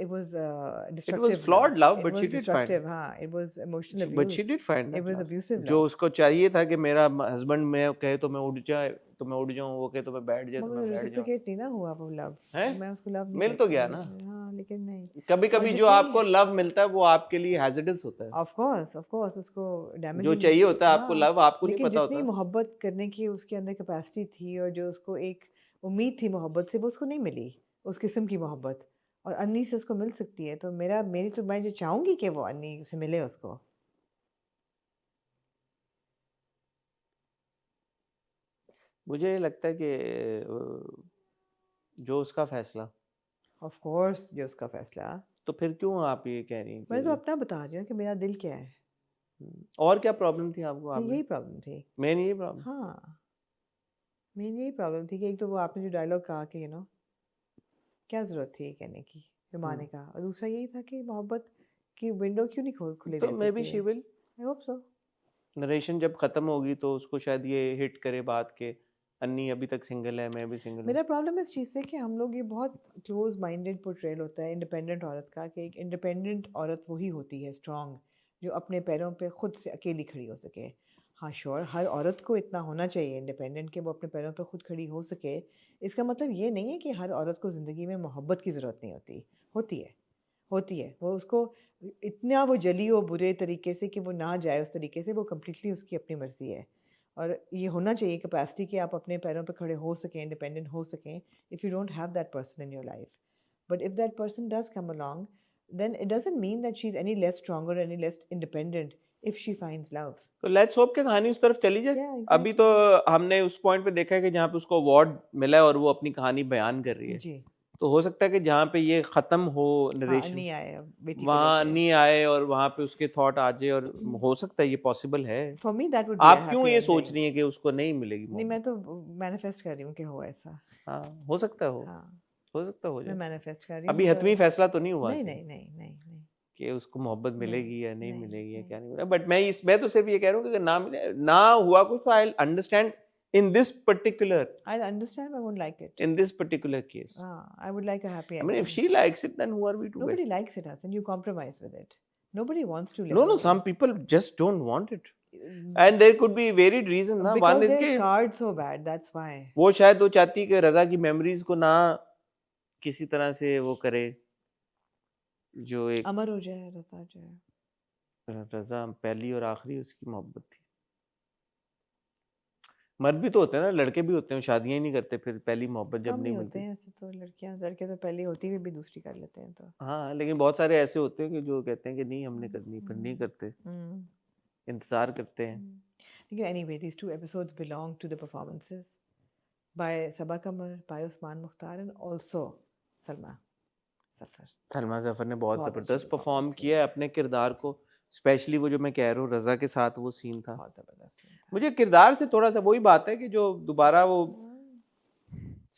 destructive. flawed love, It but was she did find destructive. हाँ, it was emotional abuse. But she did find that It was love. abusive जो love. उसको चाहिए था कि मेरा husband मैं कहे तो मैं उठ जाए तो मैं उठ जाऊं, वो कहे तो मैं बैठ जाए तो मगर मैं बैठ जाऊं। reciprocate नहीं ना हुआ वो love. हैं? मैं उसको love नहीं मिल तो कहती गया हूँ। ना। हाँ, लेकिन नहीं। कभी कभी और जो जितनी- आपको लव मिलता है वो आपके लिए हैजर्डस होता है। Of course, उसको damaging। जो चाहिए होता है आपको हाँ, लव, आपको नहीं लेकिन पता जितनी होता। मोहब्बत करने की उसके अंदर कैपेसिटी थी और जो उसको एक उम्मीद थी मोहब्बत से, वो उसको नहीं मिली उस किस्म की मोहब्बत। और अन्नी से उसको मिल सकती है, तो मेरी तो मैं जो चाहूंगी कि वो अन्नी से मिले उसको। मुझे लगता है कि जो उसका फैसला, ऑफ कोर्स जो उसका फैसला। तो फिर क्यों आप ये कह रही हैं मैं तो कि अपना बता रही हूँ कि मेरा दिल क्या है। और क्या प्रॉब्लम थी आपको? नहीं, आपने यही प्रॉब्लम थी। मेन यही प्रॉब्लम। हाँ, मेरी यही प्रॉब्लम थी कि एक तो वो आपने जो डायलॉग कहा कि क्या ज़रूरत थी ये कहने की, रुमाने का, और दूसरा यही था कि मोहब्बत की विंडो क्यों नहीं खुली तो रह मे बी सकती शी है। Will, I hope so. Narration जब खत्म होगी तो उसको शायद ये हिट करे बात के अन्नी अभी तक सिंगल है, मैं भी सिंगल हूँ। मेरा प्रॉब्लम इस चीज़ से कि हम लोग ये बहुत क्लोज माइंडेड पोर्ट्रेल होता है इंडिपेंडेंट औरत का, कि एक इंडिपेंडेंट औरत वही होती है स्ट्रांग, जो अपने पैरों पे खुद से अकेली खड़ी हो सके। हाँ श्योर, हर औरत को इतना होना चाहिए इंडिपेंडेंट कि वो अपने पैरों पे खुद खड़ी हो सके। इसका मतलब ये नहीं है कि हर औरत को ज़िंदगी में मोहब्बत की ज़रूरत नहीं होती है। वो उसको इतना वो जली हो बुरे तरीके से कि वो ना जाए उस तरीके से, वो कम्प्लीटली उसकी अपनी मर्ज़ी है। और ये होना चाहिए कैपेसिटी कि आप अपने पैरों पे खड़े हो सकें, इंडिपेंडेंट हो सकें, if you don't have that person in your life. But if that person does come along, then it doesn't mean that she's any less stronger, any less independent if she finds love. तो let's hope कि कहानी उस तरफ चली जाए। Yeah, अभी तो हमने उस पॉइंट पे देखा है कि जहाँ पे उसको अवार्ड मिला है और वो अपनी कहानी बयान कर रही है, जी तो हो सकता है कि जहाँ पे ये खत्म हो हाँ, नरेशन, नहीं आए अब बेटी को वहाँ लेके। नहीं आए और वहाँ पे उसके थॉट आ जाए, और हो सकता है ये पॉसिबल है। For me that would be a आप क्यों happy ये ending. सोच रही हैं कि उसको नहीं मिलेगी नहीं, मोहब्बत? मैं तो मैनिफेस्ट कर रही हूँ कि हो ऐसा। हाँ, हो सकता है हो हाँ, हो मैं जाए। मैनिफेस्ट कर रही हूँ। अभी हतमी फैसला तो नहीं हुआ नहीं कि नहीं नहीं नहीं नहीं कि उसको मोहब्बत मिलेगी या नहीं नहीं, मिलेगी या नहीं। क्या नहीं मिलेगा। बट मैं तो सिर्फ ये कह रहा हूँ कि अगर ना मिले, ना हुआ कुछ, तो I understand in this particular I'll understand, I won't like it. in this particular case. I would like a happy I ending. mean, if she likes it, then who are we to Nobody bet? likes it, Hassan. You compromise with it. Nobody wants to live. No, alone. some people just don't want it, and there could be varied reasons. ना Because one is they're कि scarred so bad, that's why. वो शायद वो चाहती है कि रजा की memories को ना किसी तरह से वो करे, जो एक अमर हो जाए, रजा जाए। रजा पहली और आखिरी उसकी मोहब्बत थी। मर्द भी तो होते हैं ना, लड़के भी होते हैं, शादियां ही नहीं करते फिर पहली मोहब्बत जब कम नहीं ही होते मिलती। हैं ऐसे तो लड़के तो पहले होती हुई भी दूसरी कर लेते हैं तो। हाँ, लेकिन बहुत सारे ऐसे होते हैं कि जो कहते हैं कि नहीं हमने करनी, फिर नहीं करते, इंतजार करते हैं। Because anyway, these two episodes belong to the performances by Sabaa Qamar, by Usman Mukhtar, and also Salma Zafar. Salma Zafar ने बहुत बहुत जबरदस्त अच्छी परफॉर्म performance किया है अपने किरदार को, स्पेशली वो जो मैं कह रहा हूँ रजा के साथ वो सीन था, बहुत जबरदस्त scene था। मुझे किरदार से थोड़ा सा वही बात है कि जो दोबारा वो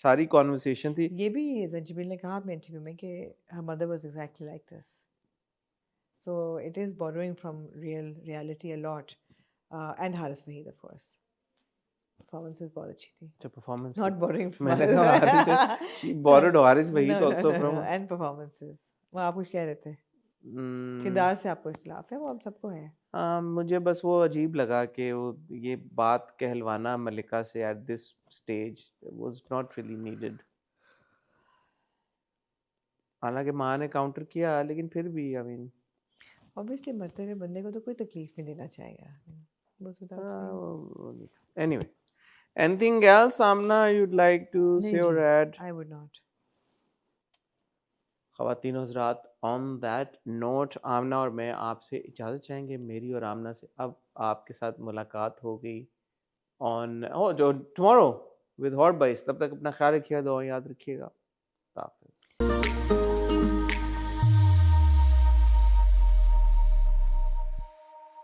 सारी कॉन्वर्सेशन थी। ये भी जंजीबिल ने कहा अपने इंटरव्यू में कि her mother was exactly like this. So it is borrowing from reality a lot. And Haris Waheed, of course. Performances बहुत अच्छी थी. जो परफॉर्मेंस Not borrowing from मैंने कहा Haris she borrowed Haris Waheed No, also from and performances. वो आप कुछ कह रहे थे? किरदार से आपको इख्तिलाफ है, वो आप सबको है। मुझे बस वो अजीब लगा कि वो ये बात कहलवाना मलिका से at this stage was not really needed. हालांकि माँ ने काउंटर किया लेकिन फिर भी आई मीन ऑब्वियसली मरते हुए बंदे को तो कोई तकलीफ नहीं देना चाहेगा। Goes without saying. anyway, anything else, Amna, you'd like to नहीं say or ji, add? I would not. ख़वातीन हज़रात, ऑन दैट नोट आमना और मैं आपसे इजाज़त चाहेंगे। मेरी और आमना से अब आपके साथ मुलाकात हो गई ऑन जो टुमारो विद हॉट बाइस। तब तक अपना ख्याल रखिएगा, दुआ याद रखिएगा। खुदा हाफ़िज़।